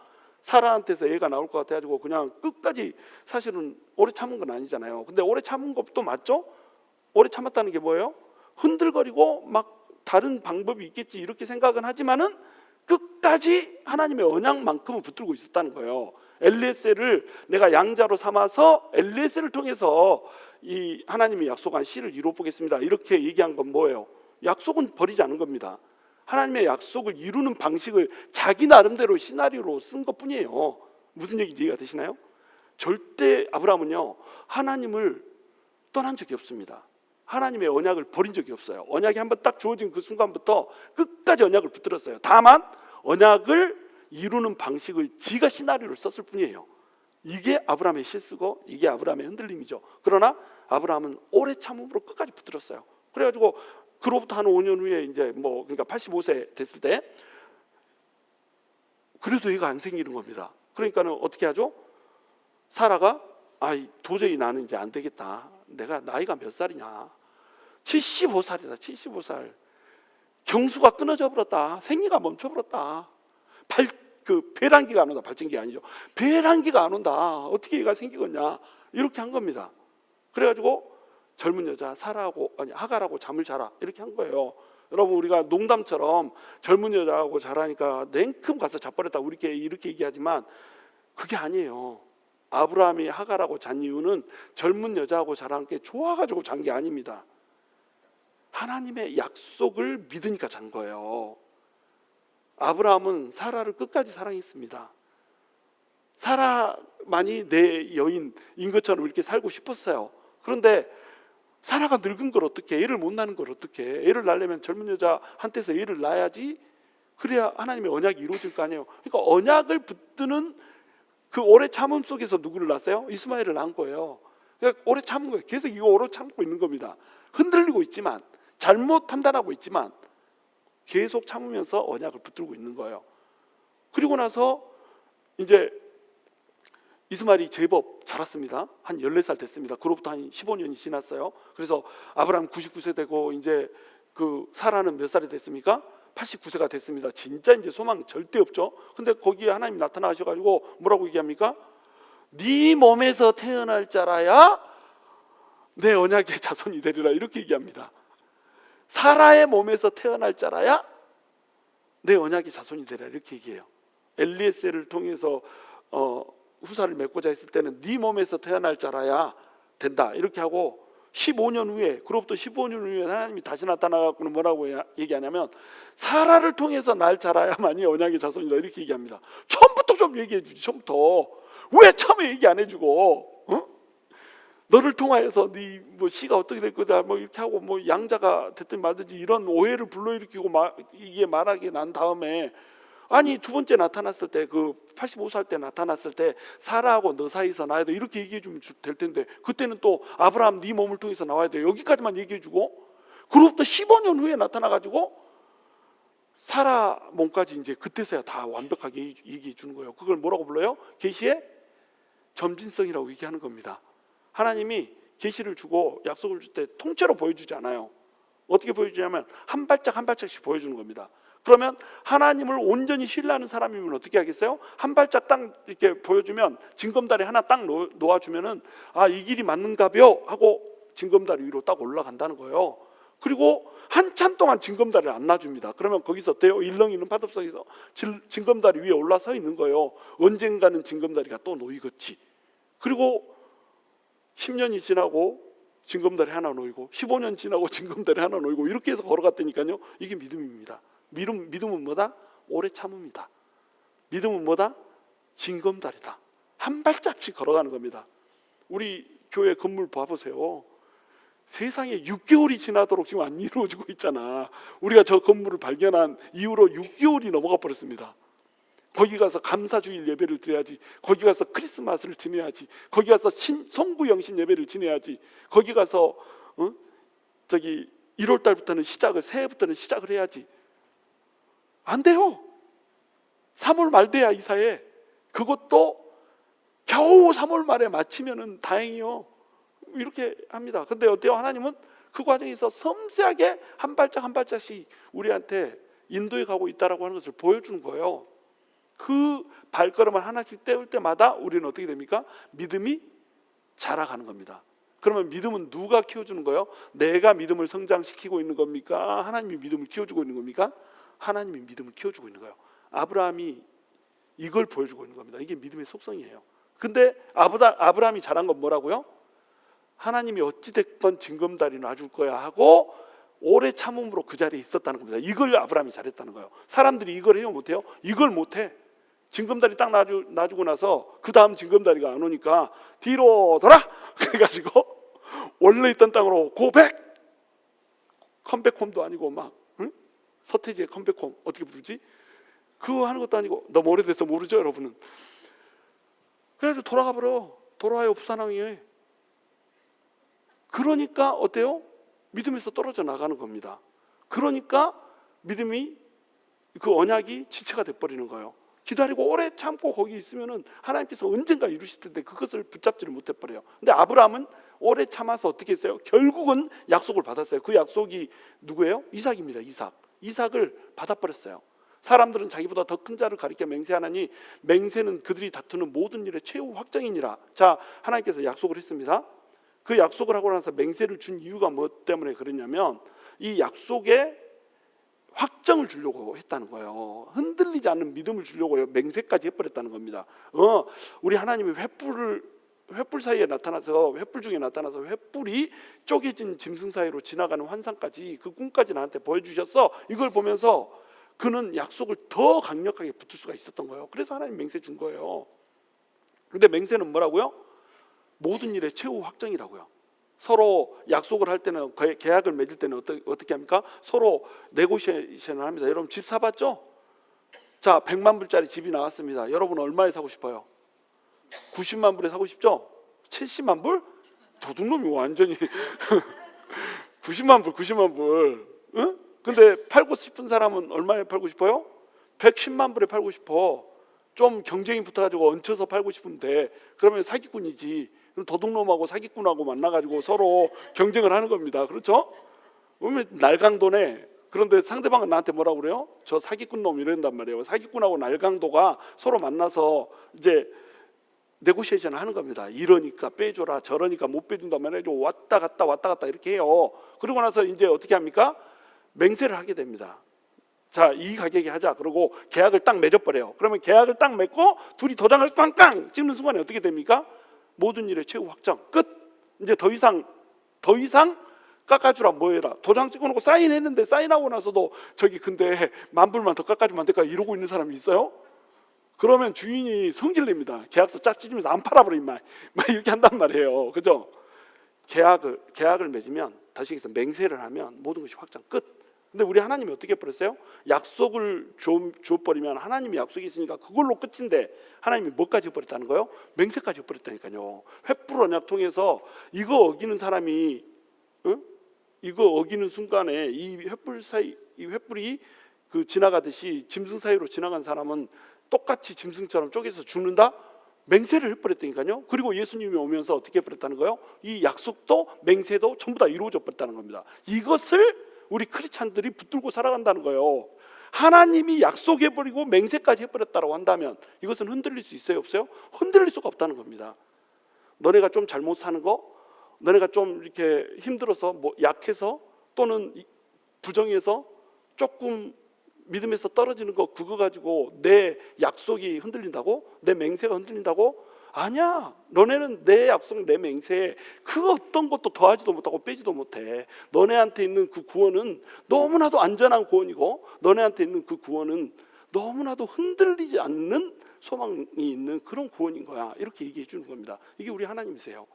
사라한테서 애가 나올 것 같아가지고 그냥 끝까지, 사실은 오래 참은 건 아니잖아요. 근데 오래 참은 것도 맞죠? 오래 참았다는 게 뭐예요? 흔들거리고 막 다른 방법이 있겠지 이렇게 생각은 하지만은 끝까지 하나님의 언약만큼은 붙들고 있었다는 거예요. 엘리에셀을 내가 양자로 삼아서 엘리에셀을 통해서 이 하나님이 약속한 씨를 이루어 보겠습니다. 이렇게 얘기한 건 뭐예요? 약속은 버리지 않은 겁니다. 하나님의 약속을 이루는 방식을 자기 나름대로 시나리오로 쓴 것뿐이에요. 무슨 얘기인지 이해가 되시나요? 절대 아브라함은요, 하나님을 떠난 적이 없습니다. 하나님의 언약을 버린 적이 없어요. 언약이 한번 딱 주어진 그 순간부터 끝까지 언약을 붙들었어요. 다만 언약을 이루는 방식을 지가 시나리오를 썼을 뿐이에요. 이게 아브라함의 실수고 이게 아브라함의 흔들림이죠. 그러나 아브라함은 오래 참음으로 끝까지 붙들었어요. 그래가지고 그로부터 한 5년 후에 이제 그러니까 85세 됐을 때 그래도 애가 안 생기는 겁니다. 그러니까는 어떻게 하죠? 사라가 도저히 나는 이제 안 되겠다. 내가 나이가 몇 살이냐? 75살이다. 75살. 경수가 끊어져 버렸다. 생리가 멈춰 버렸다. 배란기가 안 온다. 발전기가 아니죠. 배란기가 안 온다. 어떻게 얘가 생기겠냐? 이렇게 한 겁니다. 그래가지고 젊은 여자 하갈하고 잠을 자라 이렇게 한 거예요. 여러분, 우리가 농담처럼 젊은 여자하고 자라니까 냉큼 가서 자버렸다 우리께 이렇게 얘기하지만 그게 아니에요. 아브라함이 하갈하고 잔 이유는 젊은 여자하고 자란 게 좋아가지고 잔 게 아닙니다. 하나님의 약속을 믿으니까 잔 거예요. 아브라함은 사라를 끝까지 사랑했습니다. 사라만이 내 여인인 것처럼 이렇게 살고 싶었어요. 그런데 사라가 늙은 걸 어떻게, 애를 못 낳는 걸 어떻게, 애를 낳으려면 젊은 여자한테서 애를 낳아야지, 그래야 하나님의 언약이 이루어질 거 아니에요. 그러니까 언약을 붙드는 그 오래 참음 속에서 누구를 낳았어요? 이스마엘을 낳은 거예요. 그러니까 오래 참은 거예요. 계속 이거 오래 참고 있는 겁니다. 흔들리고 있지만, 잘못 판단하고 있지만 계속 참으면서 언약을 붙들고 있는 거예요. 그리고 나서 이제 이스마엘이 제법 자랐습니다. 한 14살 됐습니다. 그로부터 한 15년이 지났어요. 그래서 아브라함 99세 되고 이제 그 사라는 몇 살이 됐습니까? 89세가 됐습니다. 진짜 이제 소망 절대 없죠. 근데 거기에 하나님 나타나셔가지고 뭐라고 얘기합니까? 네 몸에서 태어날 자라야 내 언약의 자손이 되리라 이렇게 얘기합니다. 사라의 몸에서 태어날 자라야 내 언약의 자손이 되리라 이렇게 얘기해요. 엘리에셀을 통해서 후사를 맺고자 했을 때는 네 몸에서 태어날 자라야 된다 이렇게 하고 15년 후에, 그로부터 15년 후에 하나님이 다시 나타나갖고는 뭐라고 얘기하냐면 사라를 통해서 날 자라야만이 언약의 자손이다 이렇게 얘기합니다. 처음부터 좀 얘기해 주지. 처음부터 왜 처음에 얘기 안 해주고 너를 통하여서 네 씨가 어떻게 될 거다 이렇게 하고 양자가 됐든 말든지 이런 오해를 불러일으키고 이게 말하게 난 다음에 아니 두 번째 나타났을 때 그 85살 때 나타났을 때 사라하고 너 사이에서 나야 돼 이렇게 얘기해 주면 될 텐데 그때는 또 아브라함 네 몸을 통해서 나와야 돼 여기까지만 얘기해 주고 그로부터 15년 후에 나타나 가지고 사라 몸까지 이제 그때서야 다 완벽하게 얘기해 주는 거예요. 그걸 뭐라고 불러요? 계시의 점진성이라고 얘기하는 겁니다. 하나님이 계시를 주고 약속을 줄 때 통째로 보여주지 않아요. 어떻게 보여주냐면 한 발짝 한 발짝씩 보여주는 겁니다. 그러면 하나님을 온전히 신뢰하는 사람이면 어떻게 하겠어요? 한 발짝 딱 이렇게 보여주면 징검다리 하나 딱 놓아주면은 아, 이 길이 맞는가벼 하고 징검다리 위로 딱 올라간다는 거예요. 그리고 한참 동안 징검다리를 안 놔줍니다. 그러면 거기서 어때요? 일렁 있는 파도속에서 징검다리 위에 올라서 있는 거예요. 언젠가는 징검다리가 또 놓이겠지. 그리고 10년이 지나고 징검다리 하나 놓이고 15년 지나고 징검다리 하나 놓이고 이렇게 해서 걸어갔다니까요. 이게 믿음입니다. 믿음은 뭐다? 오래 참음이다. 믿음은 뭐다? 징검다리다. 한 발짝씩 걸어가는 겁니다. 우리 교회 건물 봐보세요. 세상에 6개월이 지나도록 지금 안 이루어지고 있잖아. 우리가 저 건물을 발견한 이후로 6개월이 넘어가 버렸습니다. 거기 가서 감사주일 예배를 드려야지, 거기 가서 크리스마스를 지내야지, 거기 가서 성부영신 예배를 지내야지, 거기 가서 1월 달부터는 새해부터는 시작을 해야지. 안 돼요. 3월 말 돼야 이사해. 그것도 겨우 3월 말에 마치면은 다행이요. 이렇게 합니다. 근데 어때요? 하나님은 그 과정에서 섬세하게 한 발짝 한 발짝씩 우리한테 인도해 가고 있다라고 하는 것을 보여주는 거예요. 그 발걸음을 하나씩 떼울 때마다 우리는 어떻게 됩니까? 믿음이 자라가는 겁니다. 그러면 믿음은 누가 키워주는 거예요? 내가 믿음을 성장시키고 있는 겁니까? 하나님이 믿음을 키워주고 있는 겁니까? 하나님이 믿음을 키워주고 있는 거예요. 아브라함이 이걸 보여주고 있는 겁니다. 이게 믿음의 속성이에요. 근데 아브라함이 잘한 건 뭐라고요? 하나님이 어찌됐건 징검다리 놔줄 거야 하고 오래 참음으로 그 자리에 있었다는 겁니다. 이걸 아브라함이 잘했다는 거예요. 사람들이 이걸 해요? 못해요? 이걸 못해. 징검다리 딱 놔주고 나서 그 다음 징검다리가 안 오니까 뒤로 돌아! 그래가지고 원래 있던 땅으로 고백! 컴백홈도 아니고 막 서태지의 컴백홈 어떻게 부르지? 그거 하는 것도 아니고 너무 오래돼서 모르죠 여러분은. 그래가지고 돌아가 버려. 돌아와요 부산항에. 그러니까 어때요? 믿음에서 떨어져 나가는 겁니다. 그러니까 믿음이 그 언약이 지체가 돼버리는 거예요. 기다리고 오래 참고 거기 있으면은 하나님께서 언젠가 이루실 텐데 그것을 붙잡지를 못해버려요. 근데 아브라함은 오래 참아서 어떻게 했어요? 결국은 약속을 받았어요. 그 약속이 누구예요? 이삭입니다. 이삭을 받아버렸어요. 사람들은 자기보다 더 큰 자를 가리켜 맹세하나니 맹세는 그들이 다투는 모든 일의 최후 확정이니라. 자, 하나님께서 약속을 했습니다. 그 약속을 하고 나서 맹세를 준 이유가 뭐 때문에 그랬냐면 이 약속에 확정을 주려고 했다는 거예요. 흔들리지 않는 믿음을 주려고 맹세까지 해버렸다는 겁니다. 우리 하나님이 횃불 사이에 나타나서 횃불 중에 나타나서 횃불이 쪼개진 짐승 사이로 지나가는 환상까지 그 꿈까지 나한테 보여주셨어. 이걸 보면서 그는 약속을 더 강력하게 붙을 수가 있었던 거예요. 그래서 하나님 맹세 준 거예요. 근데 맹세는 뭐라고요? 모든 일의 최후 확정이라고요. 서로 약속을 할 때는 계약을 맺을 때는 어떻게 합니까? 서로 네고시에이션을 합니다. 여러분 집 사봤죠? 자, 100만 불짜리 집이 나왔습니다. 여러분 얼마에 사고 싶어요? 90만 불에 사고 싶죠? 70만 불? 도둑놈이 완전히 90만 불. 응? 근데 팔고 싶은 사람은 얼마에 팔고 싶어요? 110만 불에 팔고 싶어. 좀 경쟁이 붙어가지고 얹혀서 팔고 싶은데 그러면 사기꾼이지. 그럼 도둑놈하고 사기꾼하고 만나가지고 서로 경쟁을 하는 겁니다. 그렇죠? 그러면 날강도네. 그런데 상대방은 나한테 뭐라고 그래요? 저 사기꾼놈 이런단 말이에요. 사기꾼하고 날강도가 서로 만나서 이제 네고시에이션을 하는 겁니다. 이러니까 빼줘라, 저러니까 못 빼준단 말이에요. 왔다 갔다 이렇게 해요. 그러고 나서 이제 어떻게 합니까? 맹세를 하게 됩니다. 자, 이 가격에 하자. 그러고 계약을 딱 맺어버려요. 그러면 계약을 딱 맺고 둘이 도장을 꽝꽝 찍는 순간에 어떻게 됩니까? 모든 일의 최후 확정 끝. 이제 더 이상 깎아주라 뭐해라. 도장 찍어놓고 사인했는데 사인하고 나서도 저기 근데 10,000불만 더 깎아주면 안 될까 이러고 있는 사람이 있어요? 그러면 주인이 성질냅니다. 계약서 짝 찢으면서 안 팔아버려 임마 막 이렇게 한단 말이에요. 그죠? 계약을 맺으면 다시 해서 맹세를 하면 모든 것이 확정 끝. 근데 우리 하나님이 어떻게 해버렸어요? 약속을 줘버리면 하나님이 약속이 있으니까 그걸로 끝인데 하나님이 뭐까지 해버렸다는 거예요? 맹세까지 해버렸다니까요. 횃불 언약 통해서 이거 어기는 사람이 이거 어기는 순간에 이 횃불이 그 지나가듯이 짐승 사이로 지나간 사람은 똑같이 짐승처럼 쪼개서 죽는다? 맹세를 해버렸다니까요. 그리고 예수님이 오면서 어떻게 해버렸다는 거예요? 이 약속도 맹세도 전부 다 이루어져 버렸다는 겁니다. 이것을 우리 크리스찬들이 붙들고 살아간다는 거예요. 하나님이 약속해버리고 맹세까지 해버렸다고 한다면 이것은 흔들릴 수 있어요, 없어요? 흔들릴 수가 없다는 겁니다. 너네가 좀 잘못 사는 거, 너네가 좀 이렇게 힘들어서 뭐 약해서 또는 부정해서 조금 믿음에서 떨어지는 거, 그거 가지고 내 약속이 흔들린다고? 내 맹세가 흔들린다고? 아니야. 너네는 내 약속, 내 맹세에 그 어떤 것도 더하지도 못하고 빼지도 못해. 너네한테 있는 그 구원은 너무나도 안전한 구원이고, 너네한테 있는 그 구원은 너무나도 흔들리지 않는 소망이 있는 그런 구원인 거야. 이렇게 얘기해 주는 겁니다. 이게 우리 하나님이세요.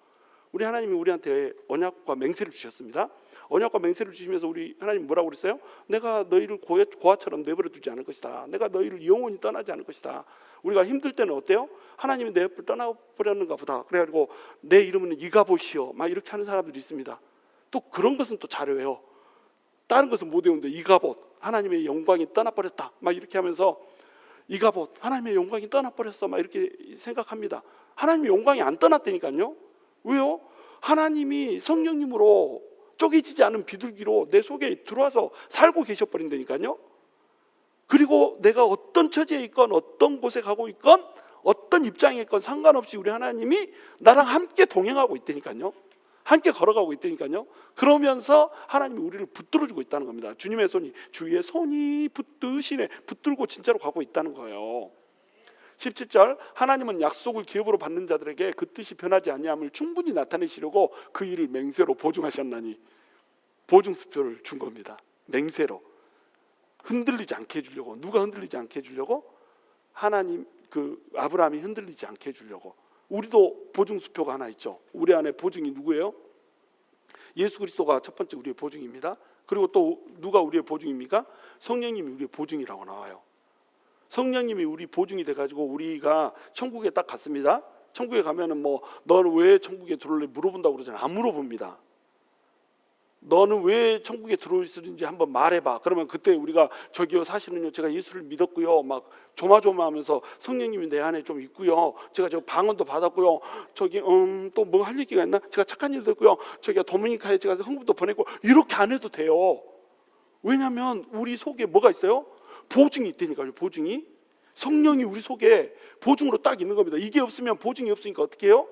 우리 하나님이 우리한테 언약과 맹세를 주셨습니다. 언약과 맹세를 주시면서 우리 하나님 뭐라고 그랬어요? 내가 너희를 고아처럼 내버려 두지 않을 것이다. 내가 너희를 영원히 떠나지 않을 것이다. 우리가 힘들 때는 어때요? 하나님이 내 옆을 떠나버렸는가 보다. 그래가지고 내 이름은 이가봇이요, 막 이렇게 하는 사람들이 있습니다. 또 그런 것은 또 잘 외워. 다른 것은 못 외우는데 이가봇, 하나님의 영광이 떠나버렸다, 막 이렇게 하면서 이가봇, 하나님의 영광이 떠나버렸어, 막 이렇게 생각합니다. 하나님의 영광이 안 떠났다니까요. 왜요? 하나님이 성령님으로 쪼개지지 않은 비둘기로 내 속에 들어와서 살고 계셔버린다니까요. 그리고 내가 어떤 처지에 있건 어떤 곳에 가고 있건 어떤 입장에 있건 상관없이 우리 하나님이 나랑 함께 동행하고 있다니까요. 함께 걸어가고 있다니까요. 그러면서 하나님이 우리를 붙들어주고 있다는 겁니다. 주님의 손이, 주의 손이 붙드시네, 붙들고 진짜로 가고 있다는 거예요. 17절, 하나님은 약속을 기업으로 받는 자들에게 그 뜻이 변하지 아니함을 충분히 나타내시려고 그 일을 맹세로 보증하셨나니, 보증수표를 준 겁니다. 맹세로 흔들리지 않게 해주려고. 누가 흔들리지 않게 해주려고? 하나님, 그 아브라함이 흔들리지 않게 해주려고. 우리도 보증수표가 하나 있죠. 우리 안에 보증이 누구예요? 예수 그리스도가 첫 번째 우리의 보증입니다. 그리고 또 누가 우리의 보증입니까? 성령님이 우리의 보증이라고 나와요. 성령님이 우리 보증이 돼가지고 우리가 천국에 딱 갔습니다. 천국에 가면은 뭐 너는 왜 천국에 들어올래 물어본다고 그러잖아요. 안 물어봅니다. 너는 왜 천국에 들어올 수 있는지 한번 말해봐. 그러면 그때 우리가 저기요, 사실은요 제가 예수를 믿었고요, 막 조마조마하면서 성령님이 내 안에 좀 있고요, 제가 저 방언도 받았고요, 저기 또 뭐 할 얘기가 있나, 제가 착한 일도 했고요, 저기 도미니카에 제가 헌금도 보냈고, 이렇게 안 해도 돼요. 왜냐하면 우리 속에 뭐가 있어요? 보증이 있다니까요. 보증이, 성령이 우리 속에 보증으로 딱 있는 겁니다. 이게 없으면, 보증이 없으니까 어떻게 해요?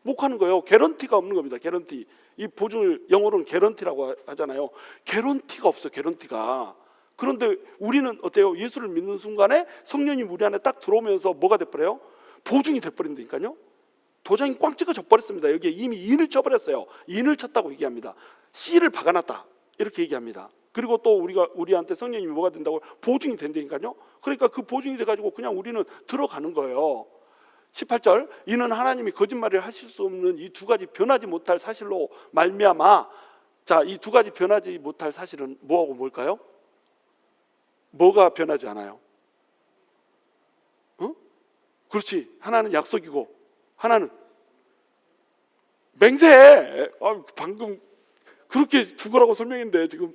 못 하는 거예요. 개런티가 없는 겁니다. 개런티. 이 보증을 영어로는 개런티라고 하잖아요. 개런티가 없어. 개런티가. 그런데 우리는 어때요? 예수를 믿는 순간에 성령님 우리 안에 딱 들어오면서 뭐가 돼버려요? 보증이 돼버린다니까요. 도장이 꽝 찍어져 버렸습니다. 여기에 이미 인을 쳐버렸어요. 인을 쳤다고 얘기합니다. 씨를 박아놨다, 이렇게 얘기합니다. 그리고 또 우리한테 성령님이 뭐가 된다고? 보증이 된다니까요. 그러니까 그 보증이 돼가지고 그냥 우리는 들어가는 거예요. 18절, 이는 하나님이 거짓말을 하실 수 없는 이 두 가지 변하지 못할 사실로 말미암아. 자, 이 두 가지 변하지 못할 사실은 뭐하고 뭘까요? 뭐가 변하지 않아요? 그렇지. 하나는 약속이고 하나는 맹세. 방금 그렇게 죽으라고 설명했는데 지금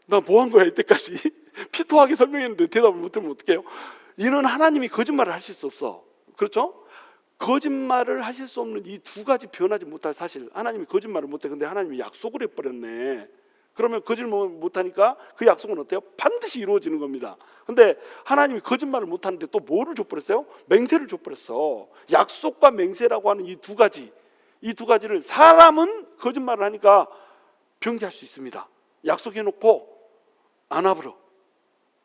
나 뭐 한 거야 이때까지? 피토하게 설명했는데 대답을 못하면 어떡해요? 이는 하나님이 거짓말을 하실 수 없어. 그렇죠? 거짓말을 하실 수 없는 이 두 가지 변하지 못할 사실. 하나님이 거짓말을 못해. 근데 하나님이 약속을 해버렸네. 그러면 거짓말 못하니까 그 약속은 어때요? 반드시 이루어지는 겁니다. 근데 하나님이 거짓말을 못하는데 또 뭐를 줘버렸어요? 맹세를 줘버렸어. 약속과 맹세라고 하는 이 두 가지, 이 두 가지를 사람은 거짓말을 하니까 변개할 수 있습니다. 약속해놓고 안 와버려.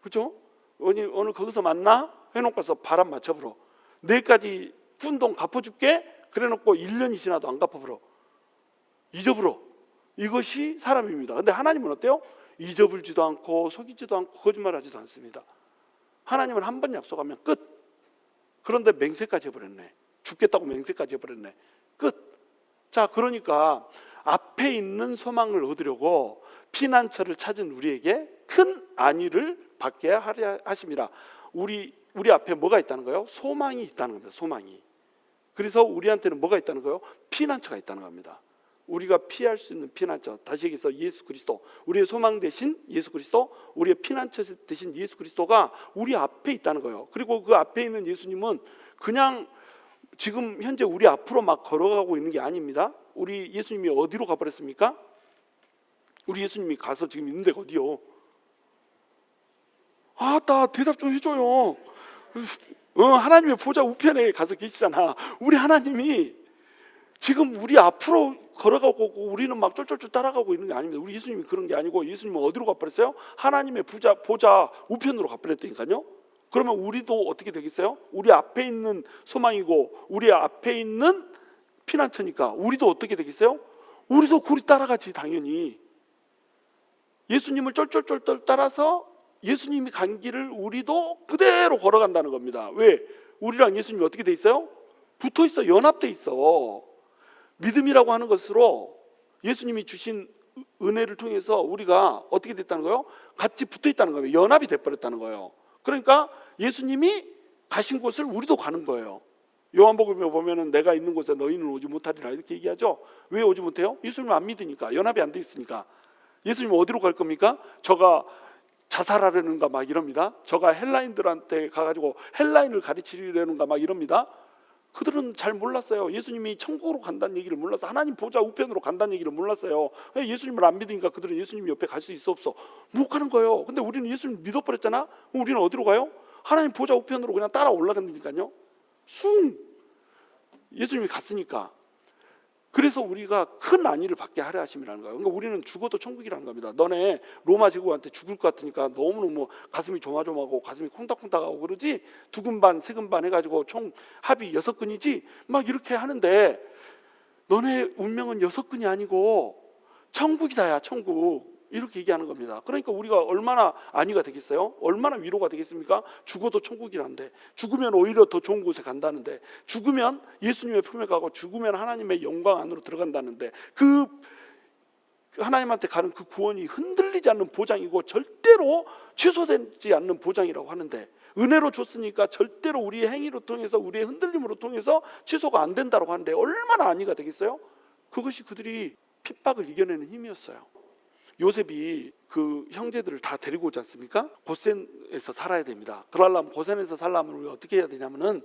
그렇죠? 오늘 거기서 만나? 해놓고서 바람 맞춰버려. 내일까지 푼돈 갚아줄게? 그래놓고 1년이 지나도 안 갚아버려. 잊어버려. 이것이 사람입니다. 근데 하나님은 어때요? 잊어버리지도 않고 속이지도 않고 거짓말하지도 않습니다. 하나님은 한 번 약속하면 끝. 그런데 맹세까지 해버렸네. 죽겠다고 맹세까지 해버렸네. 끝. 자, 그러니까 앞에 있는 소망을 얻으려고 피난처를 찾은 우리에게 큰 안위를 받게 하려 하심이라. 우리 앞에 뭐가 있다는 거예요? 소망이 있다는 겁니다. 소망이. 그래서 우리한테는 뭐가 있다는 거예요? 피난처가 있다는 겁니다. 우리가 피할 수 있는 피난처, 다시 얘기해서 예수 그리스도, 우리의 소망 대신 예수 그리스도, 우리의 피난처 대신 예수 그리스도가 우리 앞에 있다는 거예요. 그리고 그 앞에 있는 예수님은 그냥 지금 현재 우리 앞으로 막 걸어가고 있는 게 아닙니다. 우리 예수님이 어디로 가버렸습니까? 우리 예수님이 가서 지금 있는 데가 어디요? 나 대답 좀 해줘요. 하나님의 보좌 우편에 가서 계시잖아. 우리 하나님이 지금 우리 앞으로 걸어가고 우리는 막 쫄쫄쫄 따라가고 있는 게 아닙니다. 우리 예수님이 그런 게 아니고 예수님은 어디로 가버렸어요? 하나님의 보좌 우편으로 가버렸다니까요. 그러면 우리도 어떻게 되겠어요? 우리 앞에 있는 소망이고 우리 앞에 있는 피난처니까 우리도 어떻게 되겠어요? 우리도 그리 따라가지 당연히. 예수님을 쫄쫄쫄 따라서 예수님이 간 길을 우리도 그대로 걸어간다는 겁니다. 왜? 우리랑 예수님이 어떻게 돼 있어요? 붙어 있어. 연합돼 있어. 믿음이라고 하는 것으로 예수님이 주신 은혜를 통해서 우리가 어떻게 됐다는 거예요? 같이 붙어 있다는 거예요. 연합이 돼버렸다는 거예요. 그러니까 예수님이 가신 곳을 우리도 가는 거예요. 요한복음에 보면은 내가 있는 곳에 너희는 오지 못하리라 이렇게 얘기하죠. 왜 오지 못해요? 예수님을 안 믿으니까. 연합이 안 돼 있으니까. 예수님 어디로 갈 겁니까? 저가 자살하려는가 막 이럽니다. 저가 헬라인들한테 가가지고 헬라인을 가르치려는가 막 이럽니다. 그들은 잘 몰랐어요. 예수님이 천국으로 간다는 얘기를 몰라서 하나님 보좌 우편으로 간다는 얘기를 몰랐어요. 예수님을 안 믿으니까 그들은 예수님 옆에 갈 수 있어 없어? 못 가는 거예요. 근데 우리는 예수님 믿어버렸잖아. 그럼 우리는 어디로 가요? 하나님 보좌 우편으로 그냥 따라 올라간다니까요. 예수님이 갔으니까. 그래서 우리가 큰 안위를 받게 하려 하심이라는 거예요. 그러니까 우리는 죽어도 천국이라는 겁니다. 너네 로마 제국한테 죽을 것 같으니까 너무너무 가슴이 조마조마하고 가슴이 콩닥콩닥하고 그러지, 2근 반 3근 반 해가지고 총 합이 6근이지 막 이렇게 하는데 너네 운명은 6근이 아니고 천국이다야 천국. 이렇게 얘기하는 겁니다. 그러니까 우리가 얼마나 안위가 되겠어요? 얼마나 위로가 되겠습니까? 죽어도 천국이란데, 죽으면 오히려 더 좋은 곳에 간다는데, 죽으면 예수님의 품에 가고 죽으면 하나님의 영광 안으로 들어간다는데, 그 하나님한테 가는 그 구원이 흔들리지 않는 보장이고 절대로 취소되지 않는 보장이라고 하는데, 은혜로 줬으니까 절대로 우리의 행위로 통해서 우리의 흔들림으로 통해서 취소가 안 된다고 하는데 얼마나 안위가 되겠어요? 그것이 그들이 핍박을 이겨내는 힘이었어요. 요셉이 그 형제들을 다 데리고 오지 않습니까? 고센에서 살아야 됩니다. 그러려면 고센에서 살려면 우리가 어떻게 해야 되냐면은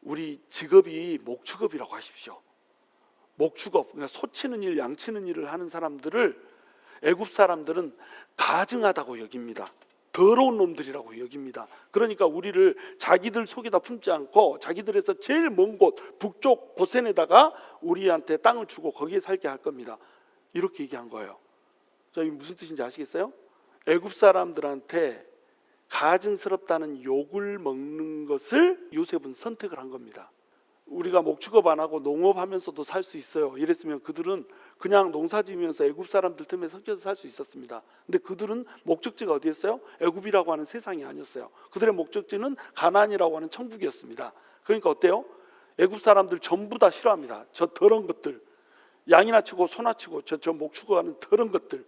우리 직업이 목축업이라고 하십시오. 목축업, 그러니까 소치는 일, 양치는 일을 하는 사람들을 애굽 사람들은 가증하다고 여깁니다. 더러운 놈들이라고 여깁니다. 그러니까 우리를 자기들 속에다 품지 않고 자기들에서 제일 먼 곳 북쪽 고센에다가 우리한테 땅을 주고 거기에 살게 할 겁니다. 이렇게 얘기한 거예요. 이게 무슨 뜻인지 아시겠어요? 애굽 사람들한테 가증스럽다는 욕을 먹는 것을 요셉은 선택을 한 겁니다. 우리가 목축업 안 하고 농업하면서도 살 수 있어요. 이랬으면 그들은 그냥 농사지으면서 애굽 사람들 틈에 섞여서 살 수 있었습니다. 근데 그들은 목적지가 어디였어요? 애굽이라고 하는 세상이 아니었어요. 그들의 목적지는 가나안이라고 하는 천국이었습니다. 그러니까 어때요? 애굽 사람들 전부 다 싫어합니다. 저 더러운 것들, 양이나 치고 소나 치고 저 목축업하는 더러운 것들,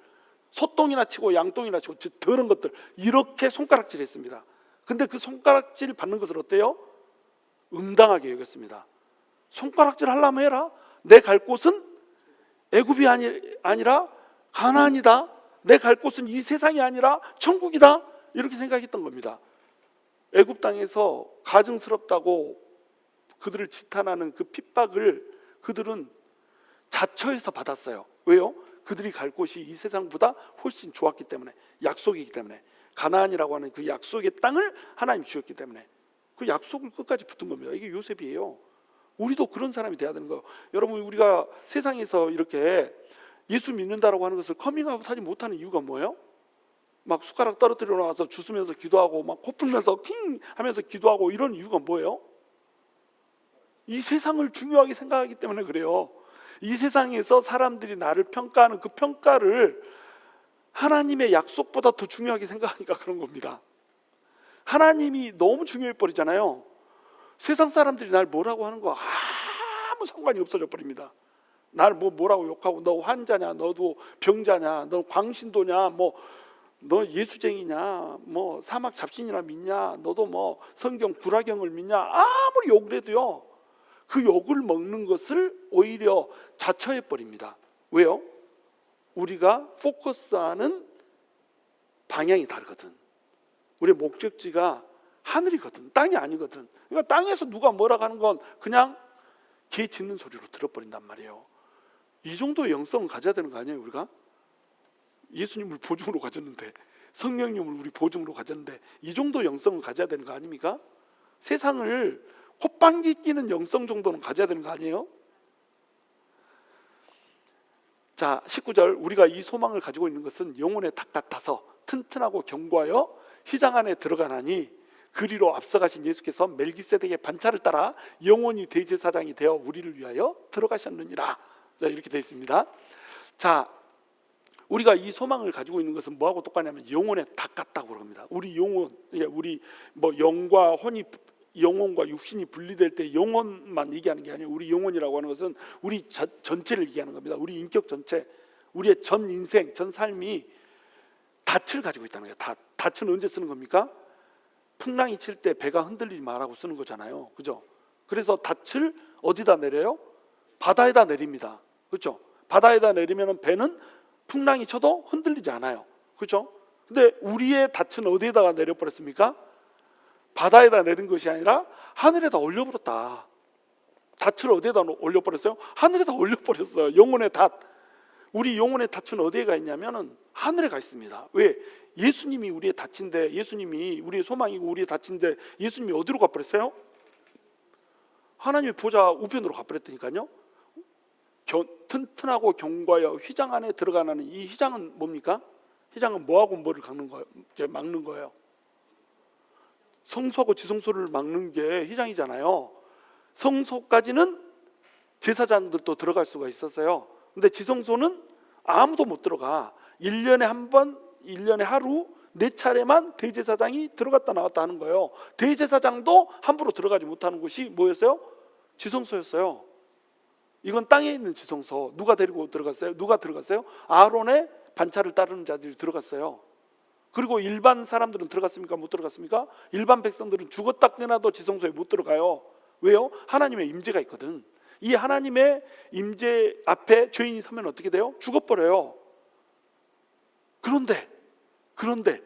소똥이나 치고 양똥이나 치고 저 더러운 것들, 이렇게 손가락질 했습니다. 근데 그 손가락질 받는 것을 어때요? 응당하게 여겼습니다. 손가락질 하려면 해라. 내 갈 곳은 애굽이 아니라 가나안이다. 내 갈 곳은 이 세상이 아니라 천국이다. 이렇게 생각했던 겁니다. 애굽 땅에서 가증스럽다고 그들을 지탄하는 그 핍박을 그들은 자처해서 받았어요. 왜요? 그들이 갈 곳이 이 세상보다 훨씬 좋았기 때문에, 약속이기 때문에, 가나안이라고 하는 그 약속의 땅을 하나님 주셨기 때문에 그 약속을 끝까지 붙은 겁니다. 이게 요셉이에요. 우리도 그런 사람이 돼야 되는 거예요. 여러분, 우리가 세상에서 이렇게 예수 믿는다라고 하는 것을 커밍아웃 하지 못하는 이유가 뭐예요? 막 숟가락 떨어뜨려 놔서 주스면서 기도하고 막 코 풀면서 킹 하면서 기도하고 이런 이유가 뭐예요? 이 세상을 중요하게 생각하기 때문에 그래요. 이 세상에서 사람들이 나를 평가하는 그 평가를 하나님의 약속보다 더 중요하게 생각하니까 그런 겁니다. 하나님이 너무 중요해 버리잖아요. 세상 사람들이 날 뭐라고 하는 거 아무 상관이 없어져 버립니다. 날 뭐라고 욕하고, 너 환자냐, 너도 병자냐, 너 광신도냐, 너 예수쟁이냐, 사막 잡신이나 믿냐, 너도 성경 불화경을 믿냐, 아무리 욕을 해도요, 그 욕을 먹는 것을 오히려 자처해 버립니다. 왜요? 우리가 포커스하는 방향이 다르거든. 우리의 목적지가 하늘이거든, 땅이 아니거든. 그러니까 땅에서 누가 뭐라고 하는 건 그냥 개 짖는 소리로 들어버린단 말이에요. 이 정도의 영성은 가져야 되는 거 아니에요? 우리가 예수님을 보증으로 가졌는데, 성령님을 우리 보증으로 가졌는데 이 정도 영성은 가져야 되는 거 아닙니까? 세상을 콧방귀 끼는 영성 정도는 가져야 되는 거 아니에요? 자, 19절, 우리가 이 소망을 가지고 있는 것은 영혼의 닭 같아서 튼튼하고 견고하여 휘장 안에 들어가나니 그리로 앞서가신 예수께서 멜기세덱의 반차를 따라 영원히 대제사장이 되어 우리를 위하여 들어가셨느니라. 자, 이렇게 되어 있습니다. 자, 우리가 이 소망을 가지고 있는 것은 뭐하고 똑같냐면 영혼의 닭 같다고 그럽니다. 우리 영혼, 우리 뭐 영과 혼이, 영혼과 육신이 분리될 때 영혼만 얘기하는 게 아니에요. 우리 영혼이라고 하는 것은 우리 전체를 얘기하는 겁니다. 우리 인격 전체, 우리의 전 인생, 전 삶이 닻을 가지고 있다는 거예요. 닻은 언제 쓰는 겁니까? 풍랑이 칠 때 배가 흔들리지 말라고 쓰는 거잖아요. 그죠? 그래서 닻을 어디다 내려요? 바다에다 내립니다. 그렇죠? 바다에다 내리면 배는 풍랑이 쳐도 흔들리지 않아요. 그렇죠? 근데 우리의 닻은 어디에다가 내려버렸습니까? 바다에다 내린 것이 아니라 하늘에다 올려버렸다. 닻을 어디에다 올려버렸어요? 하늘에다 올려버렸어요. 영혼의 닻. 우리 영혼의 닻은 어디에 가 있냐면 하늘에 가 있습니다. 왜? 예수님이 우리의 닻인데, 예수님이 우리의 소망이고 우리의 닻인데 예수님이 어디로 가버렸어요? 하나님의 보좌 우편으로 가버렸다니까요. 튼튼하고 견고하여 휘장 안에 들어가는 이 휘장은 뭡니까? 휘장은 뭐하고 뭐를 막는 거예요? 성소하고 지성소를 막는 게 휘장이잖아요. 성소까지는 제사장들도 들어갈 수가 있었어요. 근데 지성소는 아무도 못 들어가. 1년에 한 번, 1년에 하루 4차례만 대제사장이 들어갔다 나왔다 하는 거예요. 대제사장도 함부로 들어가지 못하는 곳이 뭐였어요? 지성소였어요. 이건 땅에 있는 지성소. 누가 데리고 들어갔어요? 누가 들어갔어요? 아론의 반차를 따르는 자들이 들어갔어요. 그리고 일반 사람들은 들어갔습니까? 못 들어갔습니까? 일반 백성들은 죽었다 깨나도 지성소에 못 들어가요. 왜요? 하나님의 임재가 있거든. 이 하나님의 임재 앞에 죄인이 서면 어떻게 돼요? 죽어버려요. 그런데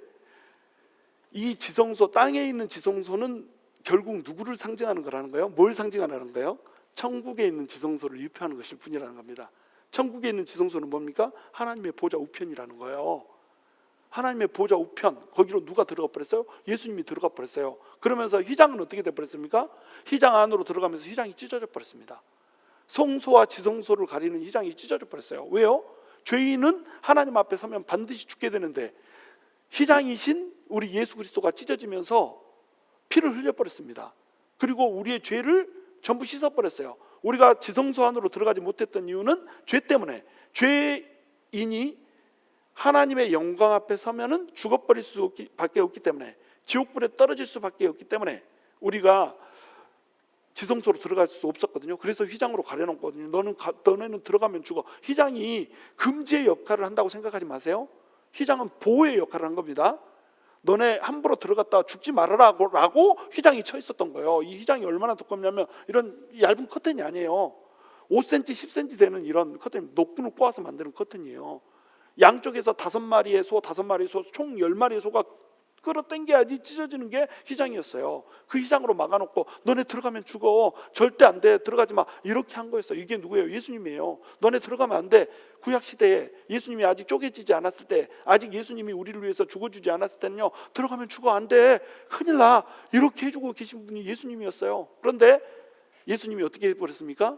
이 지성소, 땅에 있는 지성소는 결국 누구를 상징하는 거라는 거예요? 뭘 상징하는 거예요? 천국에 있는 지성소를 유표하는 것일 뿐이라는 겁니다. 천국에 있는 지성소는 뭡니까? 하나님의 보좌 우편이라는 거예요. 하나님의 보좌 우편, 거기로 누가 들어가 버렸어요? 예수님이 들어가 버렸어요. 그러면서 휘장은 어떻게 돼 버렸습니까? 휘장 안으로 들어가면서 휘장이 찢어져 버렸습니다. 성소와 지성소를 가리는 휘장이 찢어져 버렸어요. 왜요? 죄인은 하나님 앞에 서면 반드시 죽게 되는데 휘장이신 우리 예수 그리스도가 찢어지면서 피를 흘려버렸습니다. 그리고 우리의 죄를 전부 씻어버렸어요. 우리가 지성소 안으로 들어가지 못했던 이유는 죄 때문에, 죄인이 하나님의 영광 앞에 서면은 죽어버릴 수밖에 없기 때문에, 지옥불에 떨어질 수밖에 없기 때문에 우리가 지성소로 들어갈 수 없었거든요. 그래서 휘장으로 가려놓거든요. 너네는 들어가면 죽어. 휘장이 금지의 역할을 한다고 생각하지 마세요. 휘장은 보호의 역할을 한 겁니다. 너네 함부로 들어갔다 죽지 말아라고 휘장이 쳐 있었던 거예요. 이 휘장이 얼마나 두껍냐면 이런 얇은 커튼이 아니에요. 5cm, 10cm 되는 이런 커튼, 녹군을 꼬아서 만드는 커튼이에요. 양쪽에서 5마리의 소, 5마리의 소, 총 10마리의 소가 끌어당겨야지 찢어지는 게 휘장이었어요. 그 휘장으로 막아놓고 너네 들어가면 죽어, 절대 안 돼, 들어가지 마, 이렇게 한 거였어요. 이게 누구예요? 예수님이에요. 너네 들어가면 안 돼. 구약시대에 예수님이 아직 쪼개지지 않았을 때, 아직 예수님이 우리를 위해서 죽어주지 않았을 때는요, 들어가면 죽어, 안 돼, 큰일 나, 이렇게 해주고 계신 분이 예수님이었어요. 그런데 예수님이 어떻게 해버렸습니까?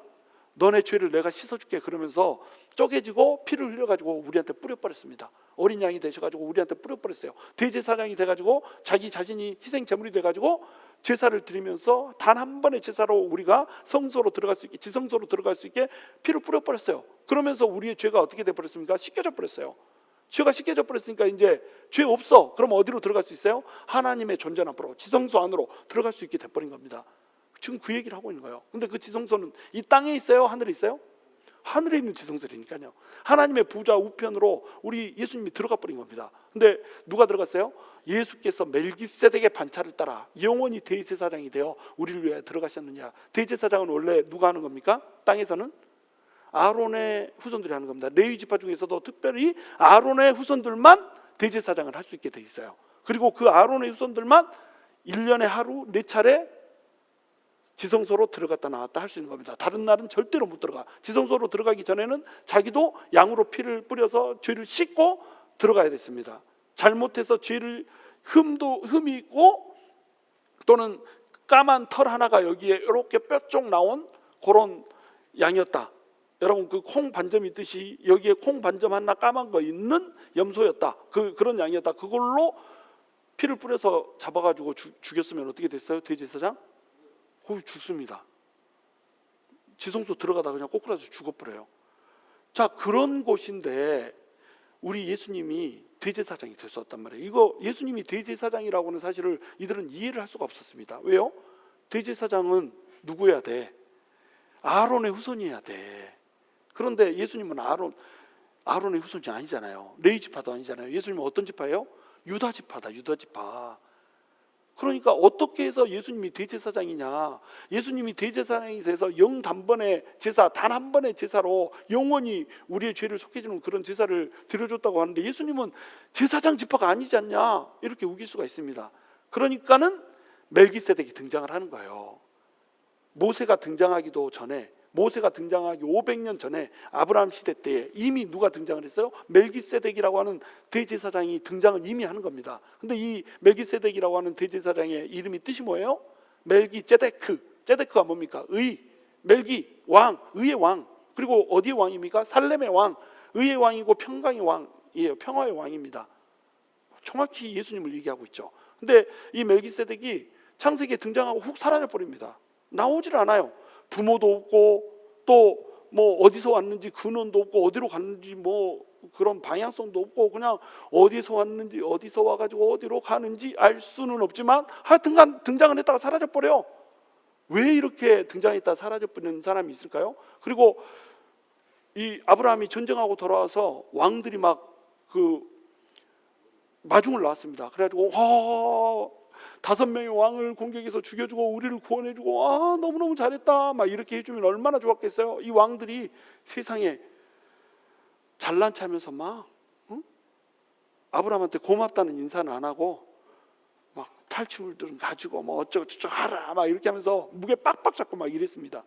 너네 죄를 내가 씻어줄게 그러면서 쪼개지고 피를 흘려가지고 우리한테 뿌려버렸습니다. 어린 양이 되셔가지고 우리한테 뿌려버렸어요. 대제사장이 돼가지고 자기 자신이 희생 제물이 돼가지고 제사를 드리면서 단 한 번의 제사로 우리가 성소로 들어갈 수 있게, 지성소로 들어갈 수 있게 피를 뿌려버렸어요. 그러면서 우리의 죄가 어떻게 돼버렸습니까? 씻겨져 버렸어요. 죄가 씻겨져 버렸으니까 이제 죄 없어. 그럼 어디로 들어갈 수 있어요? 하나님의 존전 앞으로, 지성소 안으로 들어갈 수 있게 돼버린 겁니다. 지금 그 얘기를 하고 있는 거예요. 근데 그 지성소는 이 땅에 있어요? 하늘에 있어요? 하늘에 있는 지성소니까요. 하나님의 보좌 우편으로 우리 예수님이 들어가 버린 겁니다. 근데 누가 들어갔어요? 예수께서 멜기세덱의 반차를 따라 영원히 대제사장이 되어 우리를 위해 들어가셨느냐. 대제사장은 원래 누가 하는 겁니까? 땅에서는 아론의 후손들이 하는 겁니다. 레위 지파 중에서도 특별히 아론의 후손들만 대제사장을 할 수 있게 돼 있어요. 그리고 그 아론의 후손들만 1년에 하루 4차례 지성소로 들어갔다 나왔다 할 수 있는 겁니다. 다른 날은 절대로 못 들어가. 지성소로 들어가기 전에는 자기도 양으로 피를 뿌려서 죄를 씻고 들어가야 됐습니다. 잘못해서 죄를 흠이 있고 또는 까만 털 하나가 여기에 이렇게 뼈쪽 나온 그런 양이었다. 여러분 그 콩 반점 있듯이 여기에 콩 반점 하나 까만 거 있는 염소였다. 그런 양이었다. 그걸로 피를 뿌려서 잡아가지고 죽였으면 어떻게 됐어요? 대제사장? 거기 죽습니다. 지성소 들어가다 그냥 꼬꾸라져 죽어버려요. 자, 그런 곳인데 우리 예수님이 대제사장이 됐었단 말이에요. 이거 예수님이 대제사장이라고는 사실을 이들은 이해를 할 수가 없었습니다. 왜요? 대제사장은 누구여야 돼? 아론의 후손이어야 돼. 그런데 예수님은 아론의 후손이 아니잖아요. 레위 지파도 아니잖아요. 예수님은 어떤 지파예요? 유다 지파다. 유다 지파. 그러니까 어떻게 해서 예수님이 대제사장이냐? 예수님이 대제사장이 돼서 영단번의 제사, 단 한 번의 제사로 영원히 우리의 죄를 속해주는 그런 제사를 드려줬다고 하는데 예수님은 제사장 지파가 아니지 않냐? 이렇게 우길 수가 있습니다. 그러니까는 멜기세덱이 등장을 하는 거예요. 모세가 등장하기도 전에, 모세가 등장하기 500년 전에 아브라함 시대 때에 이미 누가 등장을 했어요? 멜기세덱이라고 하는 대제사장이 등장을 이미 하는 겁니다. 근데 이 멜기세덱이라고 하는 대제사장의 이름이 뜻이 뭐예요? 멜기ጼ데크. 제데크가 뭡니까? 의, 멜기, 왕, 의의 왕. 그리고 어디의 왕입니까? 살렘의 왕. 의의 왕이고 평강의 왕이에요. 평화의 왕입니다. 정확히 예수님을 얘기하고 있죠. 근데 이 멜기세덱이 창세기에 등장하고 훅 사라져 버립니다. 나오질 않아요. 부모도 없고 또 뭐 어디서 왔는지 근원도 없고 어디로 갔는지 뭐 그런 방향성도 없고 그냥 어디서 왔는지 어디서 와가지고 어디로 가는지 알 수는 없지만 하여튼간 등장을 했다가 사라져 버려. 왜 이렇게 등장했다가 사라져 버리는 사람이 있을까요? 그리고 이 아브라함이 전쟁하고 돌아와서 왕들이 막 그 마중을 나왔습니다. 그래가지고 5명의 왕을 공격해서 죽여주고 우리를 구원해주고 너무너무 잘했다 막 이렇게 해주면 얼마나 좋았겠어요. 이 왕들이 세상에 잘난 체하면서 막 아브라함한테 고맙다는 인사는 안 하고 막 탈취물들은 가지고 뭐 어쩌고저쩌고 하라 막 이렇게 하면서 무게 빡빡 잡고 막 이랬습니다.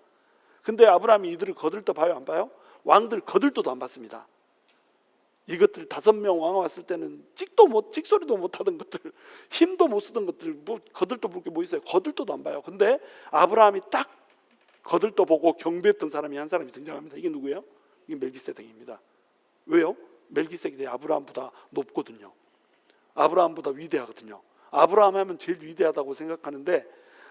근데 아브라함이 이들을 거들떠 봐요, 안 봐요? 왕들 거들떠도 안 봤습니다. 이것들 5명 왕 왔을 때는 찍소리도 못 하던 것들, 힘도 못 쓰던 것들, 뭐 거들떠 볼 게 뭐 있어요? 거들떠도 안 봐요. 근데 아브라함이 딱 거들떠 보고 경배했던 사람이 한 사람이 등장합니다. 이게 누구예요? 이게 멜기세덱입니다. 왜요? 멜기세덱이 아브라함보다 높거든요. 아브라함보다 위대하거든요. 아브라함 하면 제일 위대하다고 생각하는데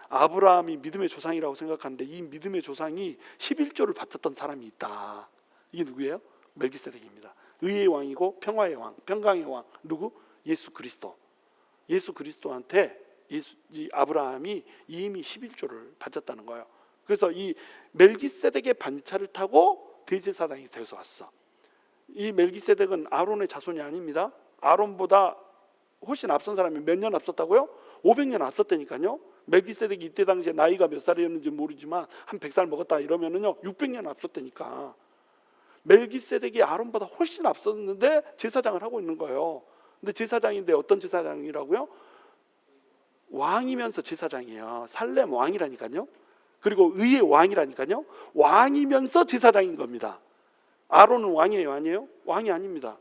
아브라함이 믿음의 조상이라고 생각하는데 이 믿음의 조상이 11조를 바쳤던 사람이 있다. 이게 누구예요? 멜기세덱입니다. 의의 왕이고 평화의 왕, 평강의 왕. 누구? 예수 그리스도. 예수 그리스도한테 이 아브라함이 이미 11조를 바쳤다는 거예요. 그래서 이 멜기세덱의 반차를 타고 대제사장이 되어서 왔어. 이 멜기세덱은 아론의 자손이 아닙니다. 아론보다 훨씬 앞선 사람이 몇 년 앞섰다고요? 500년 앞섰다니까요. 멜기세덱이 이때 당시에 나이가 몇 살이었는지 모르지만 한 100살 먹었다 이러면은요 600년 앞섰다니까. 멜기세덱이 아론보다 훨씬 앞섰는데 제사장을 하고 있는 거예요. 근데 제사장인데 어떤 제사장이라고요? 왕이면서 제사장이에요. 살렘 왕이라니까요. 그리고 의의 왕이라니까요. 왕이면서 제사장인 겁니다. 아론은 왕이에요, 아니에요? 왕이 아닙니다.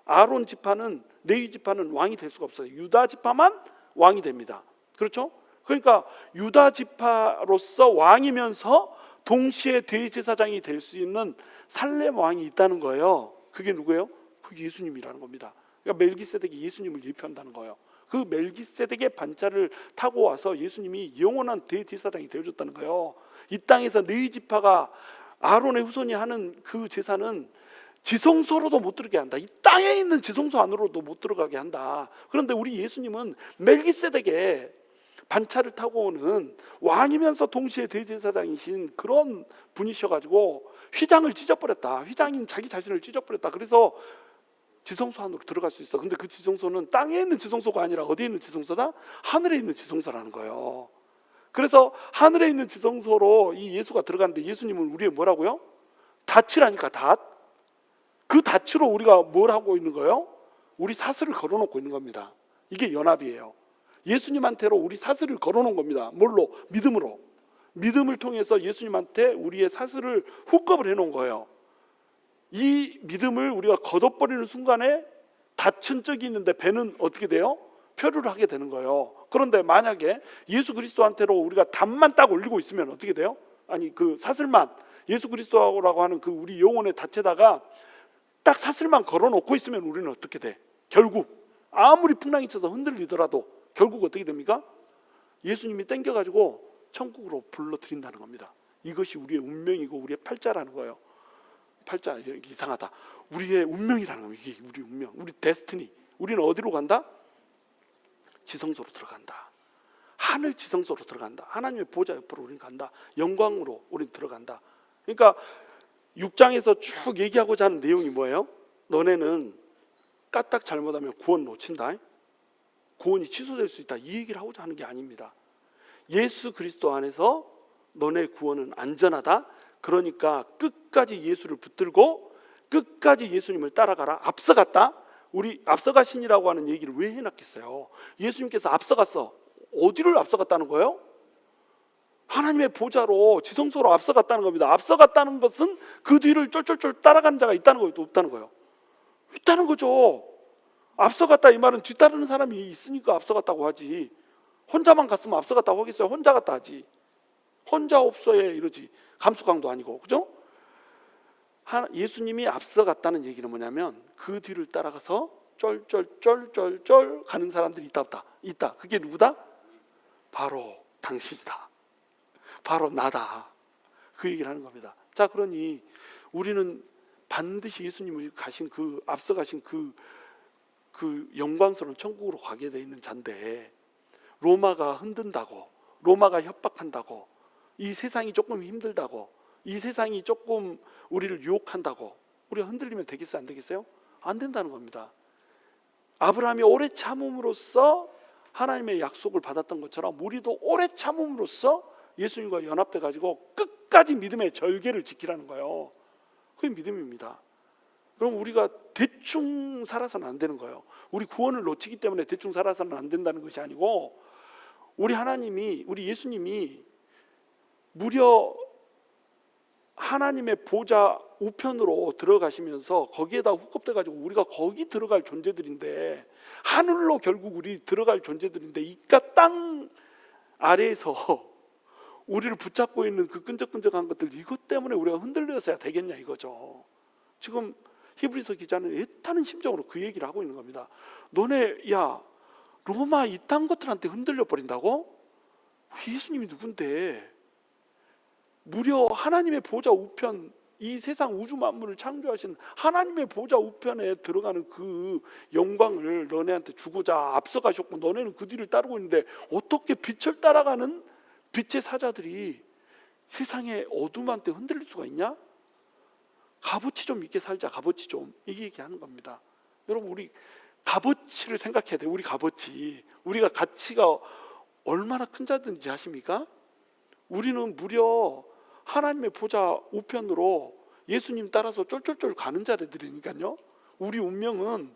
아론 지파는, 레위 지파는 왕이 될 수가 없어요. 유다 지파만 왕이 됩니다. 그렇죠? 그러니까 유다 지파로서 왕이면서 동시에 대제사장이 될 수 있는 살렘 왕이 있다는 거예요. 그게 누구예요? 그게 예수님이라는 겁니다. 그러니까 멜기세덱이 예수님을 예표한다는 거예요. 그 멜기세덱의 반차를 타고 와서 예수님이 영원한 대제사장이 되어줬다는 거예요. 이 땅에서 레위 지파가 아론의 후손이 하는 그 제사는 지성소로도 못 들어가게 한다. 이 땅에 있는 지성소 안으로도 못 들어가게 한다. 그런데 우리 예수님은 멜기세덱의 반차를 타고 오는 왕이면서 동시에 대제사장이신 그런 분이셔가지고 휘장을 찢어버렸다. 휘장인 자기 자신을 찢어버렸다. 그래서 지성소 안으로 들어갈 수 있어. 근데 그 지성소는 땅에 있는 지성소가 아니라 어디에 있는 지성소다? 하늘에 있는 지성소라는 거예요. 그래서 하늘에 있는 지성소로 이 예수가 들어갔는데 예수님은 우리의 뭐라고요? 닻이라니까, 닻. 그 닻으로 우리가 뭘 하고 있는 거예요? 우리 사슬을 걸어놓고 있는 겁니다. 이게 연합이에요. 예수님한테로 우리 사슬을 걸어놓은 겁니다. 뭘로? 믿음으로. 믿음을 통해서 예수님한테 우리의 사슬을 훅업을 해놓은 거예요. 이 믿음을 우리가 걷어버리는 순간에 닫힌 적이 있는데 배는 어떻게 돼요? 표류를 하게 되는 거예요. 그런데 만약에 예수 그리스도한테로 우리가 담만 딱 올리고 있으면 어떻게 돼요? 아니 그 사슬만, 예수 그리스도라고 하는 그 우리 영혼의 닫에다가 딱 사슬만 걸어놓고 있으면 우리는 어떻게 돼? 결국 아무리 풍랑이 쳐서 흔들리더라도 결국 어떻게 됩니까? 예수님이 땡겨가지고 천국으로 불러들인다는 겁니다. 이것이 우리의 운명이고 우리의 팔자라는 거예요. 팔자 이상하다. 우리의 운명이라는 겁니다. 이게 우리 운명, 우리 데스티니. 우리는 어디로 간다? 지성소로 들어간다. 하늘 지성소로 들어간다. 하나님의 보좌 옆으로 우리는 간다. 영광으로 우리는 들어간다. 그러니까 6장에서 쭉 얘기하고자 하는 내용이 뭐예요? 너네는 까딱 잘못하면 구원 놓친다. 구원이 취소될 수 있다. 이 얘기를 하고자 하는 게 아닙니다. 예수 그리스도 안에서 너네 구원은 안전하다. 그러니까 끝까지 예수를 붙들고 끝까지 예수님을 따라가라. 앞서갔다. 우리 앞서가신이라고 하는 얘기를 왜 해놨겠어요? 예수님께서 앞서갔어. 어디를 앞서갔다는 거예요? 하나님의 보좌로 지성소로 앞서갔다는 겁니다. 앞서갔다는 것은 그 뒤를 쫄쫄쫄 따라가는 자가 있다는 거예요? 없다는 거예요? 있다는 거죠. 앞서갔다 이 말은 뒤따르는 사람이 있으니까 앞서갔다고 하지. 혼자만 갔으면 앞서갔다고 하겠어요? 혼자 갔다 하지. 혼자 없어야 이러지. 감수광도 아니고, 그죠? 예수님이 앞서갔다는 얘기는 뭐냐면 그 뒤를 따라가서 쫄쫄쫄쫄쫄 가는 사람들이 있다 없다? 있다. 그게 누구다? 바로 당신이다. 바로 나다. 그 얘기를 하는 겁니다. 자, 그러니 우리는 반드시 예수님이 가신 그 앞서가신 그 영광스러운 천국으로 가게 돼 있는 자인데, 로마가 흔든다고, 로마가 협박한다고, 이 세상이 조금 힘들다고, 이 세상이 조금 우리를 유혹한다고 우리가 흔들리면 되겠어요? 안 되겠어요? 안 된다는 겁니다. 아브라함이 오래 참음으로써 하나님의 약속을 받았던 것처럼 우리도 오래 참음으로써 예수님과 연합돼 가지고 끝까지 믿음의 절개를 지키라는 거예요. 그게 믿음입니다. 그럼 우리가 대충 살아서는 안 되는 거예요. 우리 구원을 놓치기 때문에 대충 살아서는 안 된다는 것이 아니고, 우리 하나님이, 우리 예수님이 무려 하나님의 보좌 우편으로 들어가시면서 거기에다 훅업돼 가지고 우리가 거기 들어갈 존재들인데, 하늘로 결국 우리 들어갈 존재들인데, 이깟 땅 아래에서 우리를 붙잡고 있는 그 끈적끈적한 것들, 이것 때문에 우리가 흔들려서야 되겠냐 이거죠. 지금 히브리서 기자는 애타는 심정으로 그 얘기를 하고 있는 겁니다. 너네, 야, 로마 이딴 것들한테 흔들려 버린다고? 예수님이 누군데? 무려 하나님의 보좌 우편, 이 세상 우주 만물을 창조하신 하나님의 보좌 우편에 들어가는 그 영광을 너네한테 주고자 앞서가셨고, 너네는 그 뒤를 따르고 있는데 어떻게 빛을 따라가는 빛의 사자들이 세상의 어둠한테 흔들릴 수가 있냐? 값어치 좀 있게 살자. 값어치 좀, 이게 얘기하는 겁니다. 여러분, 우리 값어치를 생각해야 돼요. 우리 값어치, 우리가 가치가 얼마나 큰 자든지 아십니까? 우리는 무려 하나님의 보좌 우편으로 예수님 따라서 쫄쫄쫄 가는 자들이니까요. 우리 운명은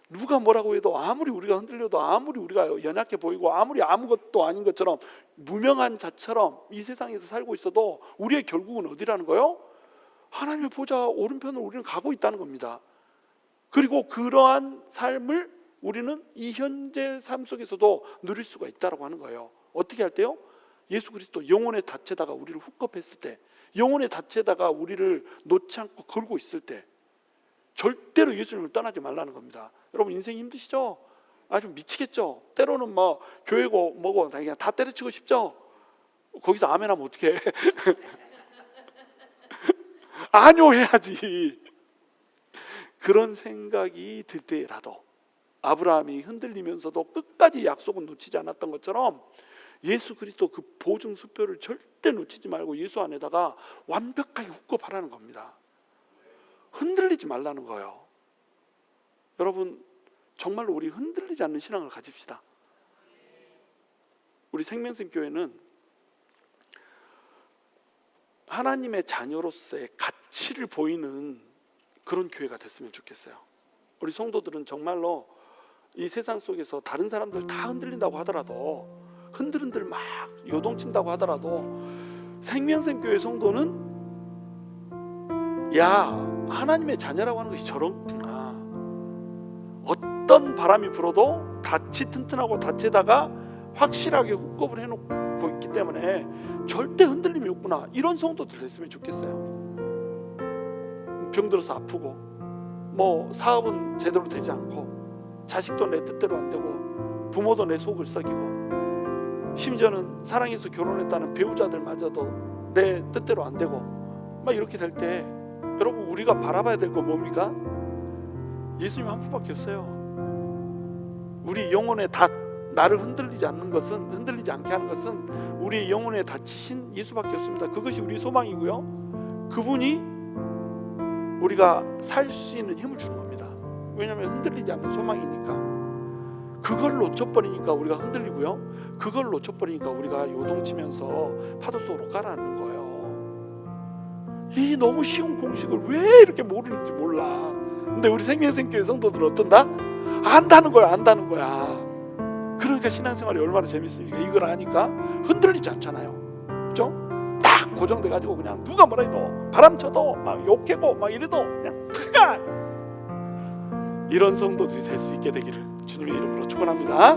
누가 뭐라고 해도, 아무리 우리가 흔들려도, 아무리 우리가 연약해 보이고, 아무리 아무것도 아닌 것처럼 무명한 자처럼 이 세상에서 살고 있어도 우리의 결국은 어디라는 거예요? 하나님의 보좌 오른편으로 우리는 가고 있다는 겁니다. 그리고 그러한 삶을 우리는 이 현재 삶 속에서도 누릴 수가 있다고 하는 거예요. 어떻게 할 때요? 예수 그리스도 영혼의 닻에다가 우리를 훅업했을 때, 영혼의 닻에다가 우리를 놓지 않고 걸고 있을 때, 절대로 예수님을 떠나지 말라는 겁니다. 여러분, 인생 힘드시죠? 아주 미치겠죠? 때로는 뭐 교회고 뭐고 그냥 다 때려치고 싶죠? 거기서 아멘 하면 어떡해? 아뇨 해야지. 그런 생각이 들 때라도 아브라함이 흔들리면서도 끝까지 약속은 놓치지 않았던 것처럼, 예수 그리스도 그 보증 수표를 절대 놓치지 말고 예수 안에다가 완벽하게 훅업하라는 겁니다. 흔들리지 말라는 거예요. 여러분, 정말로 우리 흔들리지 않는 신앙을 가집시다. 우리 생명샘 교회는 하나님의 자녀로서의 가치를 보이는 그런 교회가 됐으면 좋겠어요. 우리 성도들은 정말로 이 세상 속에서 다른 사람들 다 흔들린다고 하더라도, 흔들흔들 막 요동친다고 하더라도 생명샘교회 성도는 야, 하나님의 자녀라고 하는 것이 저렇구나. 어떤 바람이 불어도 닻이 튼튼하고 닻에다가 확실하게 훅겁을 해놓고 있기 때문에 절대 흔들림이 없구나. 이런 성도들 됐으면 좋겠어요. 병들어서 아프고 뭐 사업은 제대로 되지 않고 자식도 내 뜻대로 안 되고 부모도 내 속을 썩이고 심지어는 사랑해서 결혼했다는 배우자들마저도 내 뜻대로 안 되고 막 이렇게 될 때 여러분, 우리가 바라봐야 될 건 뭡니까? 예수님 한 분밖에 없어요. 우리 영혼의 닻, 나를 흔들리지 않게 하는 것은 우리 영혼의 닻이신 예수밖에 없습니다. 그것이 우리 소망이고요, 그분이 우리가 살 수 있는 힘을 주는 겁니다. 왜냐하면 흔들리지 않는 소망이니까. 그걸 놓쳐버리니까 우리가 흔들리고요, 그걸 놓쳐버리니까 우리가 요동치면서 파도 속으로 가라앉는 거예요. 이 너무 쉬운 공식을 왜 이렇게 모르는지 몰라. 근데 우리 생명샘교회 성도들은 어떤다? 안다는 거야. 그러니까 신앙생활이 얼마나 재밌습니까? 이걸 아니까 흔들리지 않잖아요. 그렇죠? 딱 고정돼가지고 그냥 누가 뭐라 해도 바람 쳐도 막 욕해고 막 이래도 그냥 탁! 이런 성도들이 될 수 있게 되기를 주님의 이름으로 축원합니다.